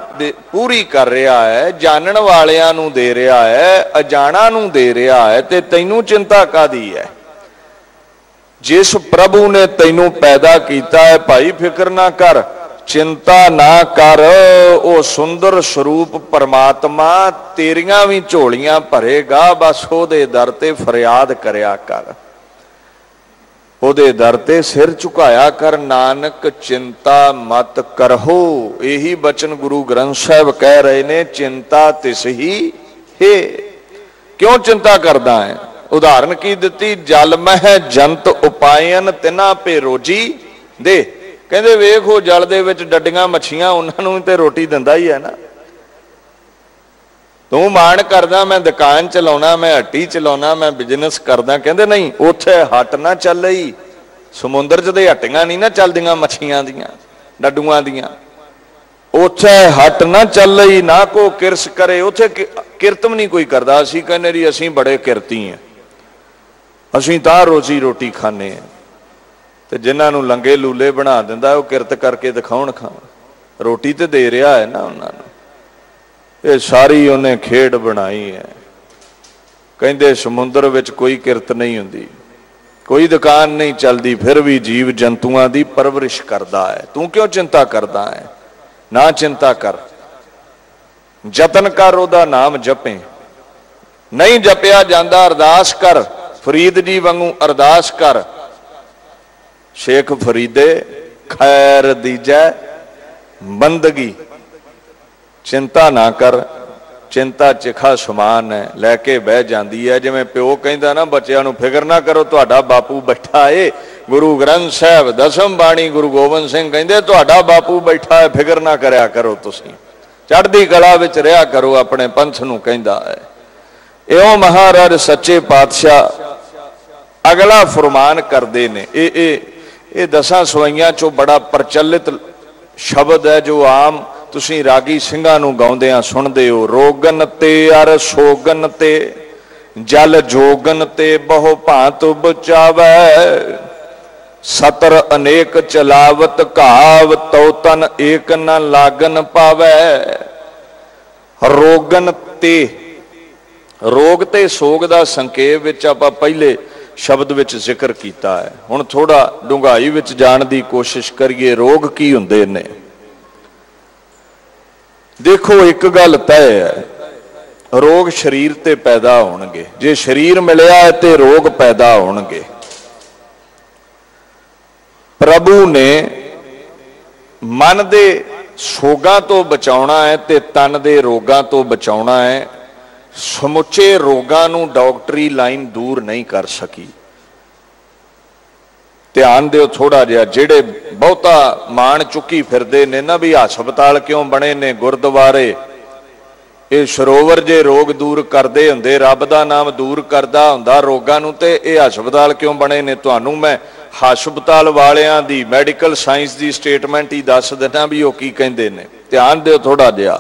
पूरी कर रहा है। जानन वालियां नूं दे रहा है, अजाणा नूं दे रहा है। ते तैनूं चिंता कादी है। जिस प्रभु ने तैनू पैदा किया है, भाई फिक्र ना कर, चिंता ना कर। ओ सुंदर स्वरूप परमात्मा तेरियां भी झोलियां भरेगा। बस ओदे दर ते फरियाद करया कर, ओदे दर ते सिर झुकाया कर। नानक चिंता मत करहो। यही बचन गुरु ग्रंथ साहब कह रहे ने, चिंता तिस ही है। क्यों चिंता करदा है। उदाहरण की दिती, जल मह जंत उपायन तिना पे रोजी दे। कहते वेखो जल दे विच डड्डियां मच्छियां, उन्होंने ते रोटी दिंदा ही है ना। तू माण करदा मैं दुकान चलाउणा, मैं हट्टी चलाउणा, मैं बिजनेस करदा। कहते नहीं, उत्थे हट ना चल ही। समुंदर च ते हट्टियां नहीं ना चलदियां मच्छियां दियां डड्डूआं दियां। उत्थे हट ना चल ही, ना को किरस करे। उत्थे किरत भी नहीं कोई करदा। असीं कहने जी असीं बड़े किरती हैं, असीं तां रोजी रोटी खाने हैं। ते जिन्हां नूं लंगे लूले बना दिंदा, वो किरत करके दिखाउण खां। रोटी तो दे रहा है ना उन्हां नूं। ये सारी उन्हें खेड बनाई है। कहंदे समुंदर विच कोई किरत नहीं हुंदी, कोई दुकान नहीं चलती, फिर भी जीव जंतुआं दी परवरिश करदा है। तू क्यों चिंता करदा है। ना चिंता कर, जतन कर, ओदा नाम जपें। नहीं जपिया जांदा, अरदास कर। फरीद जी वांगू अरदास कर। शेख फरीदे खैर दीजै बंदगी। चिंता ना कर, चिंता चिखा समान है, लैके बह जाती है। जिवें प्यो कहंदा ना बच्चों नूं, फिक्र ना करो तुहाडा बापू बैठा है। गुरु ग्रंथ साहब दसम बाणी गुरु गोबिंद सिंह कहंदे तुहाडा बापू बैठा है, फिक्र ना करया करो, तुसीं चढ़दी कला विच रहा करो, अपने पंथ नूं कहंदा है। इउं महाराज सच्चे पातशाह अगला फरमान करते ने। ये 10 सवाइयां चो बड़ा प्रचलित शब्द है जो आम तुसीं रागी ਸਿੰਘਾਂ ਨੂੰ गाउंदियां सुनते हो। रोगन ते अर सोगन ते जल जोगन ते बहु भांत बचावै, सतर अनेक चलावत घाव तो तन एक न लागन पावै। रोगन ते, रोग ते सोग दा संकेत विच आपां पहले शब्द विच जिक्र किया है। हुण थोड़ा डूंघाई विच जाण दी कोशिश करिए। रोग की हुंदे ने? देखो एक गल तय है, रोग शरीर ते पैदा होणगे। जे शरीर मिलिया है ते रोग पैदा होणगे। प्रभु ने मन दे सोगां तो बचाउणा है ते तन दे रोगां तो बचाउणा है। समुचे रोगां नूं डॉक्टरी लाइन दूर नहीं कर सकी। ध्यान दिओ थोड़ा जिहा, जिहड़े बहुता मान चुकी फिरदे ने ना भी हस्पताल क्यों बने ने, गुरुद्वारे ये सरोवर जे रोग दूर करदे हुंदे, रब दा नाम दूर करदा हुंदा रोगां नूं, ते ये हस्पताल क्यों बने ने? तुहानूं मैं हस्पताल वालियां दी मैडिकल साइंस दी स्टेटमेंट ही दस देना भी वो की कहंदे ने। ध्यान दिओ थोड़ा जिहा।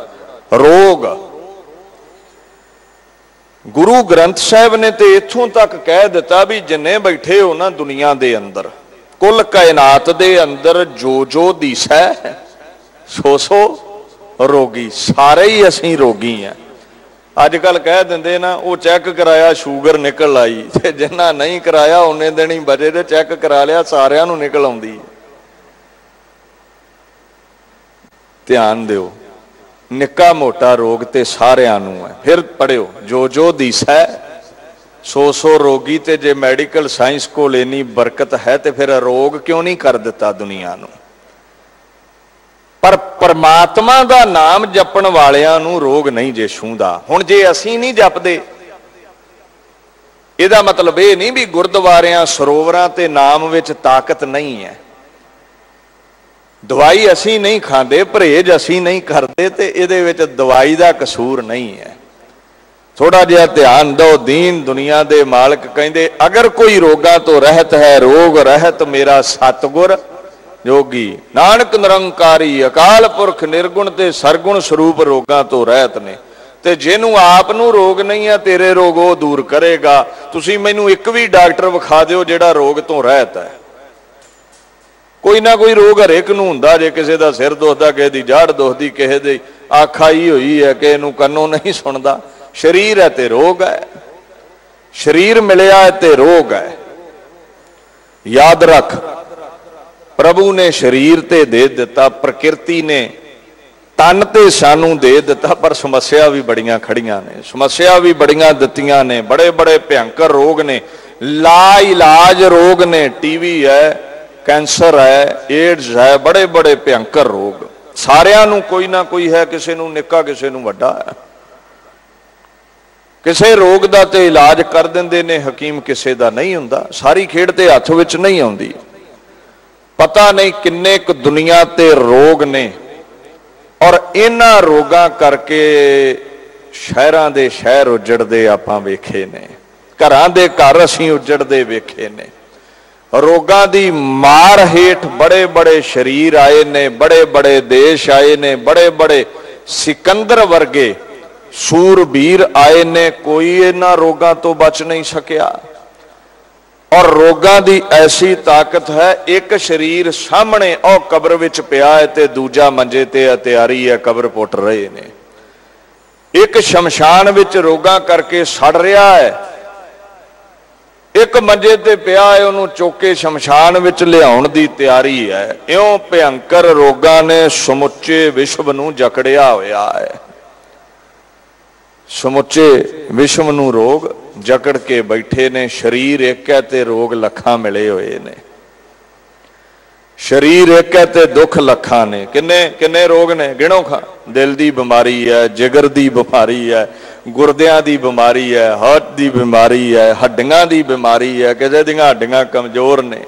रोग गुरु ग्रंथ साहब ने तो इत्थों तक कह दिता भी जिन्ने बैठे हो ना दुनिया दे अंदर, कुल कायनात दे अंदर जो जो दिसै सो सो रोगी, सारे ही असीं रोगी हैं। अजकल कह देंदे ना वो चैक कराया शुगर निकल आई, ते जिन्ना नहीं कराया उन्ने दिन ही बचे ते चैक करा लिया सारियां नूं निकल आउंदी। ध्यान दिओ, निक्का मोटा रोग ते सारियां नूं है। फिर पढ़ियो, जो जो दिसै सो सो रोगी। ते जे मैडिकल साइंस कोल इन्नी बरकत है तो फिर रोग क्यों नहीं कर दिता दुनिया नूं? पर परमात्मा दा नाम जपण वालियां नूं रोग नहीं जे छूंदा। हुण जे असीं नहीं जपदे, इहदा मतलब ये नहीं भी गुरुद्वारियां सरोवरां ते नाम विच ताकत नहीं है। दवाई असीं नहीं खांदे, परहेज असीं नहीं करते, ते इहदे विच दवाई दा कसूर नहीं है। थोड़ा जिहा ध्यान दो। दीन दुनिया दे मालक कहंदे अगर कोई रोगां तो रहत है, रोग रहत मेरा सतगुर जोगी। नानक निरंकारी अकाल पुरख निर्गुण ते सरगुण स्वरूप रोगां तो रहत ने। ते जिन्हूं आप नूं रोग नहीं है, तेरे रोग वो दूर करेगा। तुसीं मैनूं एक भी डॉक्टर विखा दिओ जिहड़ा रोग तो रहत है। कोई ना कोई रोग हरेक नूं हुंदा। जे किसी दा सिर दुखदा, किसी दी जाड़ दुखदी, किसी दी अख आई होई है, किसी नूं कन्नों नहीं सुणदा। शरीर है ते रोग है, शरीर मिलिया है ते रोग है। याद रख, प्रभु ने शरीर ते दे दिता, प्रकृति ने तन ते सानू दे दिता, पर समस्या भी बड़ियां खड़ियां ने, समस्या भी बड़ियां दित्तियां ने। बड़े बड़े भयंकर रोग ने, ला इलाज रोग ने। टीवी है, कैंसर है, एड्स है, बड़े बड़े भयंकर रोग। सारियां नू कोई ना कोई है, किसी नू निक्का किसी नू वड्डा है। किसी रोग दा ते इलाज कर दिंदे ने हकीम, किसी दा नहीं हुंदा। सारी खेड ते हत्थ विच नहीं आउंदी। पता नहीं किन्ने क दुनिया ते रोग ने, और इन्हां रोगां करके शहरां दे शहर उजड़दे आपां वेखे ने, घरां दे घर असीं उजड़दे वेखे ने। रोगां दी मार हेठ बड़े बड़े शरीर आए ने, बड़े बड़े देश आए ने, बड़े बड़े सिकंदर वर्गे सूरबीर आए ने। कोई इन्हां रोगां तो बच नहीं सकिया। और रोगां दी ऐसी ताकत है, एक शरीर सामने औ कब्र विच पिया है ते दूजा मंजे ते तैयारी है, कब्र पुट रहे ने। एक शमशान विच रोगां करके सड़ रहा है, एक मंजे ते पिया है, उन्होंने चुक के शमशान विच लियाउण दी तैयारी है। इउं भयंकर रोगां ने समुचे विश्व नूं जकड़िया होया है। समुचे विश्व नूं रोग जकड़ के बैठे ने। शरीर एक है ते रोग लखां मिले हुए ने। शरीर एक है ते दुख लखां ने। किन्ने किन्ने रोग ने गिणो खा। दिल की बीमारी है, जिगर की बीमारी है, गुरदियां की बीमारी है, हार्ट की बीमारी है, हड्डियां की बीमारी है, किसी दियां हड्डियां कमजोर ने।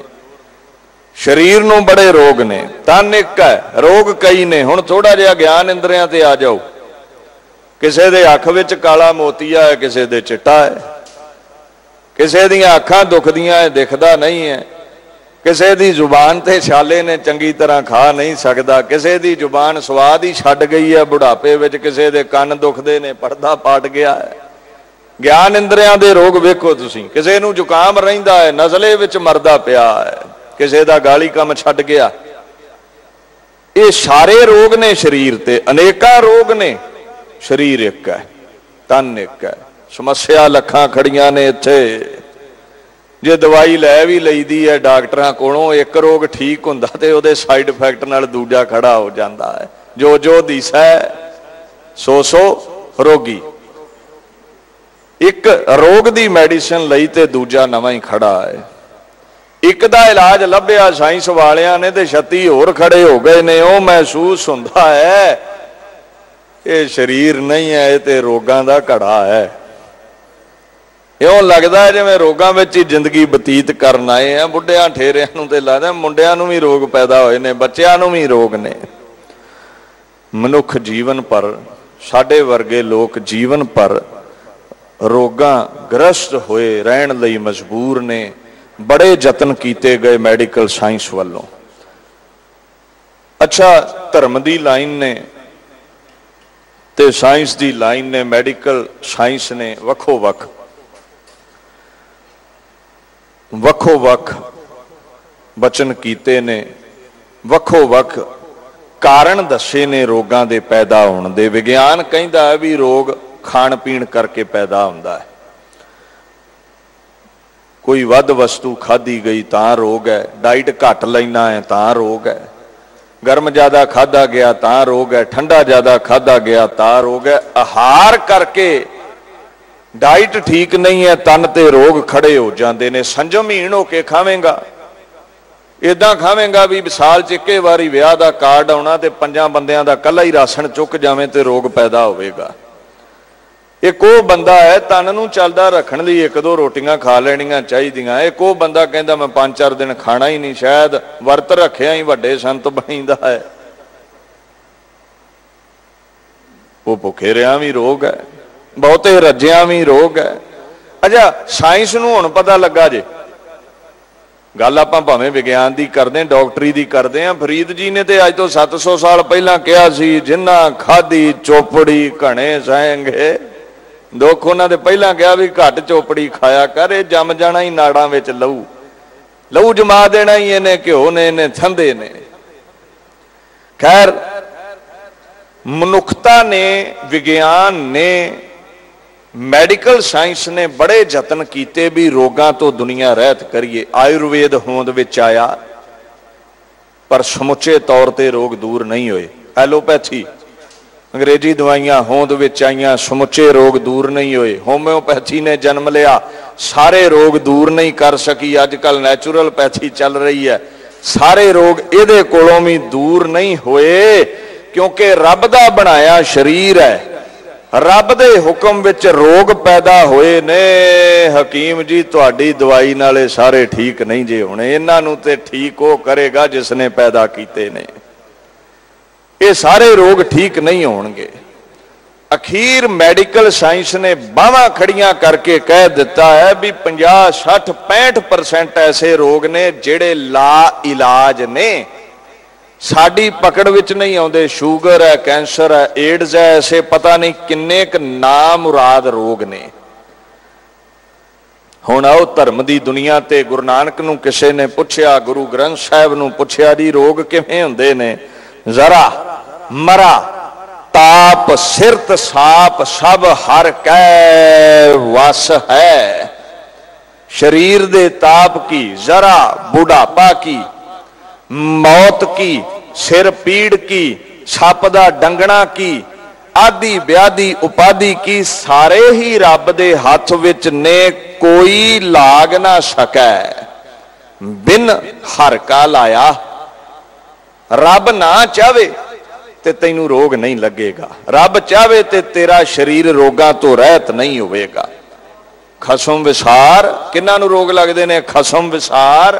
शरीर नूं बड़े रोग ने। तन एक है, रोग कई ने। हुण थोड़ा जिहा ज्ञान इंद्रियां ते आ जाओ। किसी दे अख विच काला मोतिया है, किसी दे चिट्टा है, किसी दियां अखां दुखदियां है, दिखदा नहीं है, किसी दी जुबान ते छाले ने, चंगी तरह खा नहीं सकता, किसी दी जुबान स्वाद ही छड्ड गई है बुढ़ापे विच, किसी दे कन दुखदे ने, पर्दा पाट गया है। ज्ञान इंद्रियां दे रोग वेखो तुसीं। किसी नूं जुकाम रहिंदा है, नज़ले विच मरदा पिया है, किसी दा गाली कम छड्ड गया। ये सारे रोग ने शरीर ते। अनेकां रोग ने। शरीर एक है, तन एक है। समस्या लखां खड़ियां ने इत्थे। जे दवाई लै भी लईदी है डॉक्टरां कोलों, एक रोग ठीक हुंदा ते उहदे साइड इफैक्ट नाल दूजा खड़ा हो जाता है। जो जो दिसै सो सो रोगी। एक रोग दी मेडिसिन लई ते दूजा नवां ही खड़ा है। एक दा इलाज लभ्या साइंस वालियां ने ते 36 होर खड़े हो गए ने। वो महसूस हुंदा है ये शरीर नहीं है, ये ते रोगां दा घड़ा है। इउं लगदा है जिवें रोगां विच ही जिंदगी बतीत करन आए हैं। बुढ़ियां ठेरियां नूं ते लगदा मुंडियां नूं भी रोग पैदा होए ने, बच्चियां नूं भी रोग ने। मनुख जीवन पर, साडे वर्गे लोक जीवन पर रोगां ग्रस्त होए रहण लई मजबूर ने। बड़े यतन कीते गए मैडिकल साइंस वालों। अच्छा, धर्म की लाइन ने ते साइंस की लाइन ने, मैडिकल साइंस ने वखो वख वखो वख बचन कीते ने, वखो वख कारण दसे ने रोगां दे पैदा होने दे। विज्ञान कहता है भी रोग खाण पीण करके पैदा होंदा है। कोई वध वस्तु खाधी गई तां रोग है, डाइट घट लेना है तां रोग है, गर्म ज्यादा खाधा गया तां रोग है, ठंडा ज्यादा खाधा गया तां रोग है। आहार करके डाइट ठीक नहीं है, तन ते रोग खड़े हो जाते ने। संजमहीन होके खावेंगा, इदा खावेंगा भी साल च इक्के वारी विआह दा कार्ड आउणा ते 5 बंदियां दा कल्ला ही राशन चुक जावे ते रोग पैदा होवेगा। एक वो बंदा है तन नूं चलदा रखण लई 1-2 रोटियां खा लैणियां चाहीदियां। एक वो बंदा कहंदा मैं 5-4 दिन खाना ही नहीं, शायद वर्त रखिया ही वड्डे संत बणीदा है। वो भुखे रिहा भी रोग है, बहुते रजिया भी रोग है। अच्छा, साइंस नूं हुण पता लगा जे। गल आपां भावें विज्ञान की करदे, डॉक्टरी की करदे आ। फरीद जी ने तो अज तो 700 साल पहलां कहा सी, जिन्ना खाधी चोपड़ी घणे सहेंगे दुख। उन्होंने पहलां कहा भी घट चोपड़ी खाया कर, ये जम जाना ही नाड़ां विच लहू, लहू जमा देना ही इन्हें, घ्यो ने इन्हें थंदे ने। खैर, मनुखता ने, विज्ञान ने, मैडिकल साइंस ने बड़े यतन किए भी रोगां तो दुनिया रहत करिए। आयुर्वेद होंद विच आया पर समुचे तौर पर रोग दूर नहीं होए। एलोपैथी अंग्रेजी दवाइयां होंद विच आईयां, समुचे रोग दूर नहीं होए। होम्योपैथी ने जन्म लिया, सारे रोग दूर नहीं कर सकी। अजकल नैचुरल पैथी चल रही है, सारे रोग इहदे कोलों भी दूर नहीं होए, क्योंकि रब दा बनाया शरीर है। रब दे हुक्म विच रोग पैदा होए ने। हकीम जी तुहाडी दवाई नाले सारे ठीक नहीं जे होने, इन्हां नूं ते ठीक वो करेगा जिसने पैदा कीते ने। ये सारे रोग ठीक नहीं होंगे। अखीर मेडिकल साइंस ने बाहां खड़ियां करके कह दिता है भी 50, 60, 65% ऐसे रोग ने जेड़े ला इलाज ने, साड़ी पकड़ विच नहीं आउंदे। शूगर है, कैंसर है, एड्स है, ऐसे पता नहीं किन्ने क ना मुराद रोग ने। हुण आओ धर्म की दुनिया ते गुरु नानक नूं किसे ने पुछया, गुरु ग्रंथ साहिब नूं पुछया जी रोग किवें हुंदे ने? जरा मरा ताप सिरत साप सब हर कै वस है। शरीर दे ताप की, जरा बुढ़ापा की, मौत की, सिर पीड़ की, सप दा डंगना की, आदि व्याधि उपाधि की, सारे ही रब दे हाथ विच ने, कोई लाग ना सकै। बिन हर का लाया रब ना चाहे ते तैनू रोग नहीं लगेगा, रब चाहे ते तेरा शरीर रोगां तो रहत नहीं होवेगा। खसम विसार किन्हां नू रोग लगदे ने? खसम विसार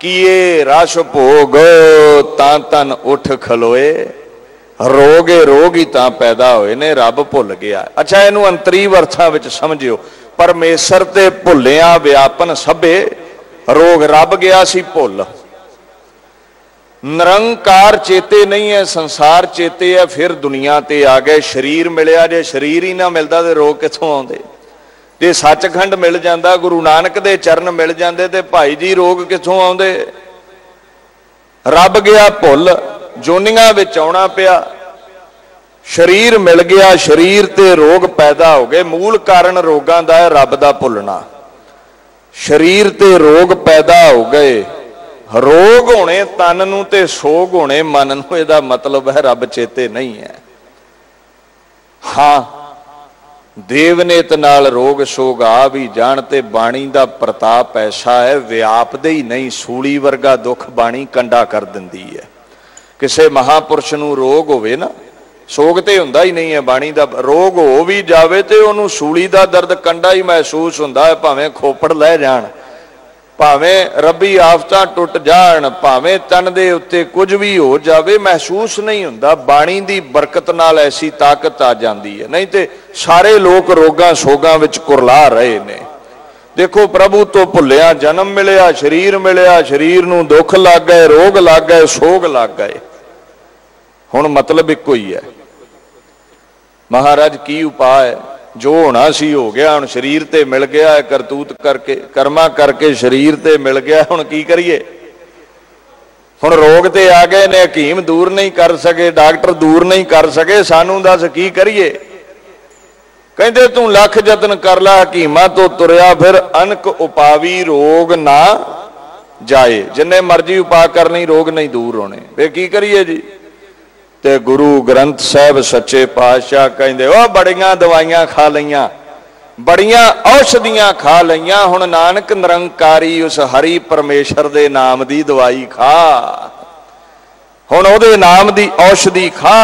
किए रस भोग तां तन उठ खलोए, रोगे रोग ही तां पैदा होए ने, रब भुल गया। अच्छा इनू अंतरी अर्थां विच समझियो, परमेसर ते भुलिया व्यापन सभे, रोग रब गया सी भुल। निरंकार चेते नहीं है, संसार चेते है, फिर दुनिया ते आ गए। शरीर मिलिया, जे शरीर ही ना मिलता तो रोग कित्थों आउंदे? जे सचखंड मिल जाता, गुरु नानक दे चरण मिल जाते तो भाई जी रोग कित्थों आउंदे? रब गया भुल, जोनियां विच आउणा पिया, शरीर मिल गया, शरीर ते रोग पैदा हो गए। मूल कारण रोगां दा है रब दा भुलना। शरीर ते रोग पैदा हो गए, रोग होने तन नूं ते सोग होने मन नूं, इहदा मतलब है रब चेते नहीं है। हाँ देवनेत नाल रोग सोग आ भी जाण ते बाणी दा प्रताप ऐसा है, व्यापदे ही नहीं, सूली वर्गा दुख बाणी कंडा कर दिंदी है। किसे महापुरुष नूं रोग होवे ना, सोग ते हुंदा ही नहीं है, बाणी दा रोग हो भी जावे ते उहनूं सूली दा दर्द कंडा ही महसूस हुंदा है, भावें खोपड़ लै जाण, भावें रबी आफतां टुट जाण, भावें तन दे उत्ते कुछ भी हो जावे, महसूस नहीं हुंदा। बाणी दी बरकत नाल ऐसी ताकत आ जाती है, नहीं तो सारे लोग रोगां सोगां विच कुरला रहे ने। देखो प्रभु तो भुलिया जन्म मिलिया, शरीर मिलिया, शरीर नूं दुख लग गए, रोग लग गए, सोग लग गए। हुण मतलब इक्को ही है, महाराज की उपाय? जो होना सी हो गया, हुण शरीर ते मिल गया है, करतूत करके कर्मा करके शरीर ते मिल गया, हुण की करिए? हुण रोग ते आ गए ने, हकीम दूर नहीं कर सके, डॉक्टर दूर नहीं कर सके, सानू दस की करिए? कहते तू लख जतन कर ला, हकीमां तो तुरया फिर, अनक उपावी रोग ना जाए। जिन्ने मर्जी उपा करनी रोग नहीं दूर होने, फिर की करिए जी? ते गुरु ग्रंथ साहब सच्चे पातशाह कहते ओ बड़ियां दवाइयां खा लईयां, बड़ियां औषधियां खा लईयां, हुण नानक निरंकारी उस हरि परमेश्वर दे नाम दी दवाई खा, हुण ओहदे नाम दी औषधि खा।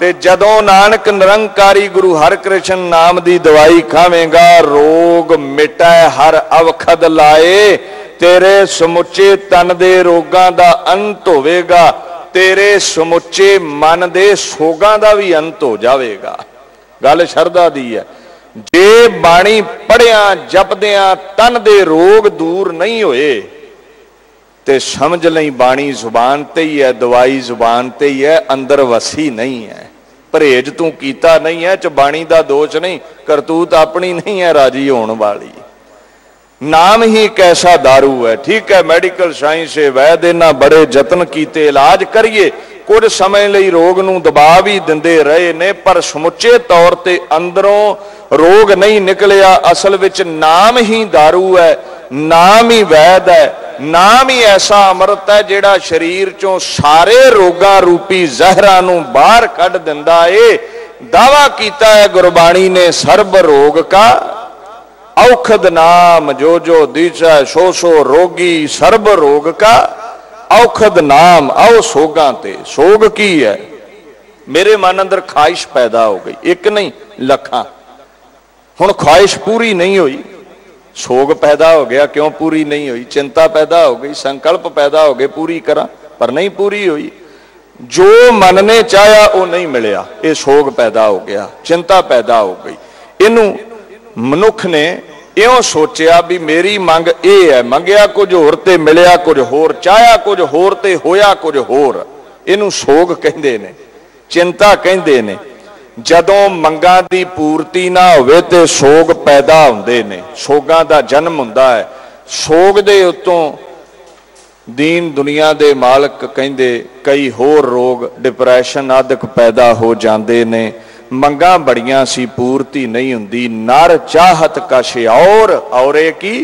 ते जदों नानक निरंकारी गुरु हरकृष्ण नाम दी दवाई खावेगा, रोग मिटै हर अवखद लाए, तेरे समुचे तन दे रोगां दा अंत होवेगा, तेरे समुचे मन दे सोगां दा भी अंत हो जाएगा। गल शरदा दी है। जे बाणी पढ़िया जपदियां तन दे रोग दूर नहीं होए ते समझ लई बाणी जुबान ते ही है, दवाई जुबान ते ही है, अंदर वसी नहीं है। परहेज तू कीता नहीं है, च बाणी दा दोष नहीं, करतूत अपनी नहीं है राजी होने वाली। नाम ही कैसा दारू है। ठीक है मैडिकल साइंस है, वैद इन्हां बड़े जतन कीते, इलाज करिए, कुछ समय लई रोग नूं दबा भी दिंदे रहे ने, पर समुचे तौर ते अंदरों रोग नहीं निकलिया। असल विच नाम ही दारू है, नाम ही वैद है, नाम ही ऐसा अमृत है जिहड़ा शरीर चों सारे रोगां रूपी जहरां नूं बाहर कढ दिंदा है। दावा कीता है गुरबाणी ने, सर्ब रोग का औखद नाम, जो जो दीसा सो सो रोगी, सर्ब रोग का औखद नाम। आओ सोगां ते, सोग की है? मेरे मन अंदर ख्वाहिश पैदा हो गई, एक नहीं लखां। हुण ख्वाहिश पूरी नहीं हुई, सोग पैदा हो गया। क्यों पूरी नहीं हुई? चिंता पैदा हो गई, संकल्प पैदा हो गए पूरी करा, पर नहीं पूरी हुई। जो मन ने चाहा वो नहीं मिलिया, ये सोग पैदा हो गया, चिंता पैदा हो गई। इनू मनुख ने इं सोचा भी मेरी मंग ये है, मंगया कुछ होर ते मिलिया कुछ होर, चाहया कुछ होर ते होया कुछ होर। इनू सोग कहंदे ने, चिंता कहंदे ने। जदों मंगां दी पूर्ति ना होवे ते सोग पैदा हुंदे ने, सोगां दा जन्म हुंदा है। सोग दे उत्तों दीन दुनिया दे मालक कहंदे कई होर रोग, डिप्रैशन आदਿਕ पैदा हो जाते ने। मंगां बड़ियां सी, पूर्ति नहीं हुंदी। नर चाहत कश औरे की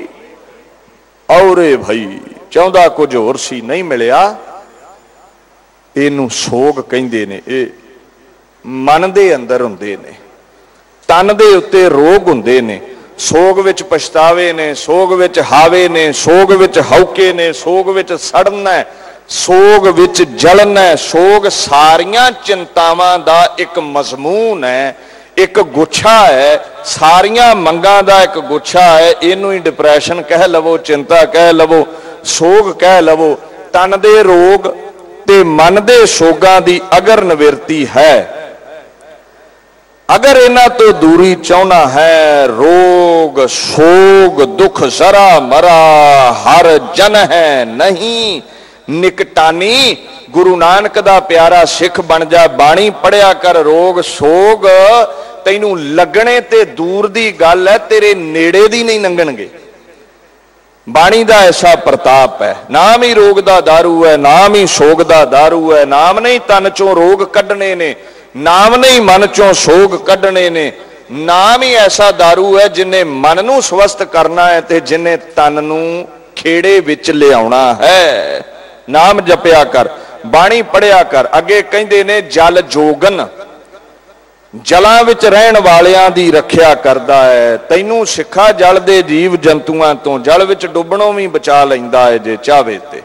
औरे भई, चाहुंदा कुछ होर सी, नहीं मिलिया। इनू सोग कहंदे ने। ये मन दे अंदर हुंदे ने, तन दे उत्ते रोग हुंदे ने। सोग विच पछतावे ने, सोग विच हावे ने, सोग विच हौके ने, सोग विच सड़ना है, सोग विच जलन है। सोग सारियां चिंतावां दा एक मजमून है, एक गुच्छा है, सारियां मंगां दा एक गुच्छा है। इनू ही डिप्रैशन कह लवो, चिंता कह लवो, सोग कह लवो। तन दे रोग ते मन दे सोगां दी अगर निवृत्ति है, अगर इन्हां तो दूरी चाहना है, रोग सोग दुख जरा मरा हर जन है नहीं निकटानी। गुरु नानक दा प्यारा सिख बन जा, बाणी पढ़िया कर। रोग सोग तैनू लगने ते दूर दी गल है, तेरे नेड़े दी नहीं लंघणगे। बाणी दा ऐसा प्रताप है। नाम ही रोग दा दारू है, नाम ही सोग दा दारू है। नाम नहीं तन चों रोग कढ़ने ने, नाम नहीं मन चों सोग कढ़ने ने। नाम ही ऐसा दारू है जिन्हें मन नू स्वस्थ करना है ते जिन्हें तन नू खेड़े विच लियाउणा है। नाम जपिया कर, बाणी पढ़िया कर। अगे कहंदे ने जल जोगन, जलां विच रहण वालियां दी रखिया करदा है। तैनू सिखा जल दे जीव जंतुआं तो, जल विच डुੱਬਣੋਂ भी बचा लैंदा है जे चाहे ते।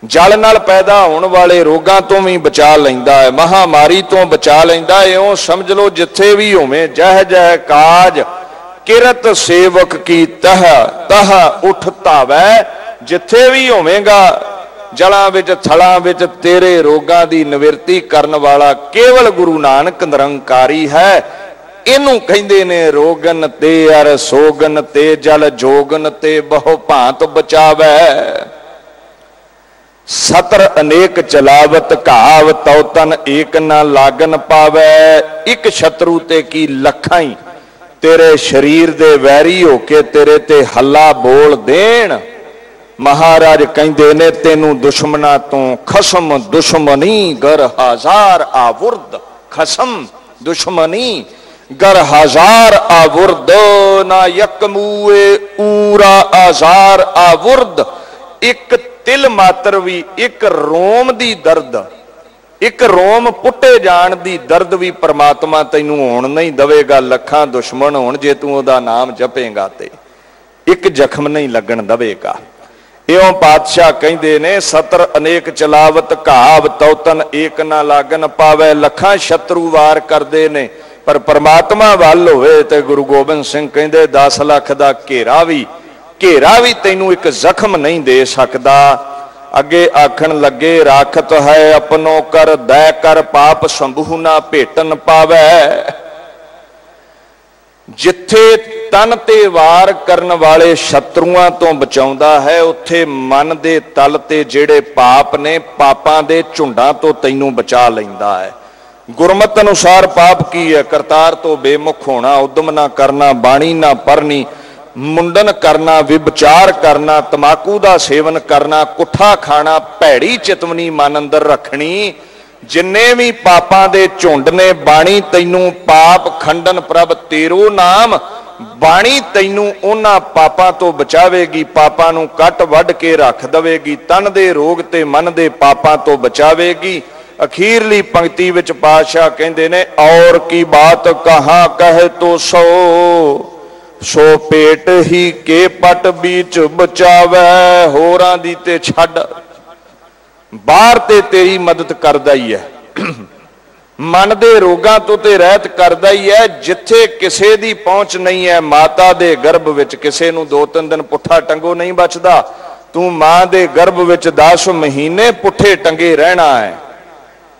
जल नाल पैदा होने वाले रोगां तो भी बचा लैंदा है, महामारी तो बचा लैंदा है। इउं समझ लो जिथे भी होवे जह जह काज किरत सेवक की तह तह उठ धावै। जिथे भी होवेगा जलां विच थलां विच तेरे रोगां दी निवृत्ति करन वाला केवल गुरु नानक निरंकारी है। इनू कहंदे ने रोगन ते अर सोगन ते जल जोगन ते बहु भांत बचावै। सतर अनेक चलावत घाव तौ तन एक ना लागन पावै। एक शत्रु ते की लखां ही तेरे शरीर दे वैरी होके तेरे ते हल्ला बोल देण। महाराज कहंदे ने तेनू दुश्मना तो खसम दुश्मनी गर हजार आवुर्द। खसम दुश्मनी गर हजार आवुर्द ना यकमूए ऊरा आजार आवुर्द। एक तिल मात्र भी, एक रोम दी दर्द, एक रोम पुट्टे जाण दी दर्द भी परमात्मा तैनू होण नहीं दवेगा। लखां दुश्मन होण जे तू ओहदा नाम जपेगा ते एक जख्म नहीं लगन दवेगा। इउं पातशाह कहंदे ने सतर अनेक चलावत घाव तौ तन एक ना लागन पावै। लखां शत्रु वार करदे ने पर परमात्मा वल होवे ते गुरु गोबिंद सिंह कहंदे 10 लाख दा घेरा भी तैनू एक जख्म नहीं दे सकदा। अगे आखण लगे राखत है अपनो कर दै कर पाप संभू ना भेटन पावै। जिथे तन ते वार करन वाले शत्रुआं तो बचाउंदा है, उत्थे मन दे तल ते जेड़े पाप ने पापां दे झुंडां तो तैनू बचा लैंदा है। गुरमत अनुसार पाप की है? करतार तो बेमुख होना, उद्यम ना करना, बाणी ना पढ़नी, मुंडन करना, विचार करना, तमाकू दा सेवन करना, कुठा खाना, भैड़ी चितवनी मन अंदर रखनी। जिन्ने भी पापां दे झुंड ने बाणी तैनू पाप खंडन प्रभ तेरो नाम। बाणी तैनू उन्हां पापां तो बचावेगी, पापां नू कट वढ के रख देवेगी, तन दे रोग ते मन दे पापां तो बचावेगी। अखीरली पंक्ति विच पातशाह कहंदे ने और की बात कहां कहे तो सो पेट ही के पट बीच बचावै। होरां दी ते छड्ड, बाहर ते तेरी मदद करदा ही है। मन दे रोगां तो ते रहत करदा ही है। जिथे किसे दी पहुंच नहीं है, माता दे गर्भ विच किसे नू 2-3 दिन पुठा टंगो नहीं बचदा। तू मां दे गर्भ विच 10 महीने पुठे टंगे रहना है।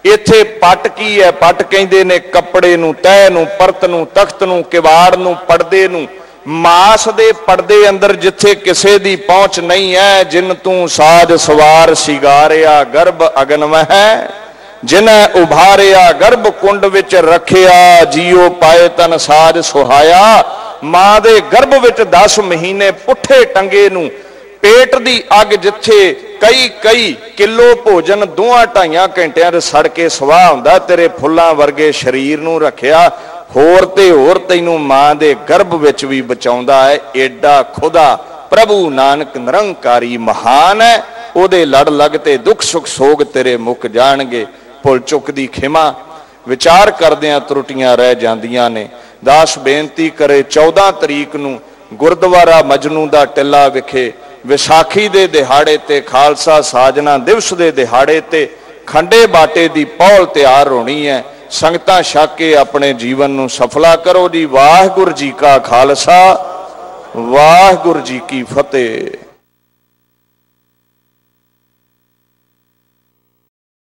इथे पट की है? पट कहंदे ने कपड़े नू, तह नू, परत नू, तख्त नू, किवाड़ नू, पर्दे नू। मास दे पर्दे अंदर जिथे किसे दी पहुंच नहीं है। जिन तू साज सवार सिगारिया गर्भ अगन वह, जिन्हें उभारिया गर्भ कुंड विच रखिया, जियो पाए तन साज सुहाया। मां दे गर्भ विच 10 महीने पुठे टंगे नू, पेट दी अग जिथे कई किलो भोजन 2-2.5 घंटियां दे सड़ के सवाह हुंदा, तेरे फुल्लां वर्गे शरीर नू रखिया। होर ते होर तैनू मां दे गर्भ विच भी बचाउंदा है। एडा खुदा प्रभु नानक निरंकारी महान है। ओदे लड़ लगते दुख सुख सोग तेरे मुक जाणगे। भुल चुक दी खिमा विचार करदियां त्रुटियां रह जांदियां ने। दास बेनती करे 14 तरीक नू गुरुद्वारा मजनू दा टिल्ला विखे विसाखी दे दिहाड़े ते खालसा साजना दिवस दे दिहाड़े ते खंडे बाटे दी पौल तैयार होनी है। संगतां छक के अपने जीवन नूं सफला करो जी। वाहिगुरू जी का खालसा, वाहिगुरू जी की फतेह।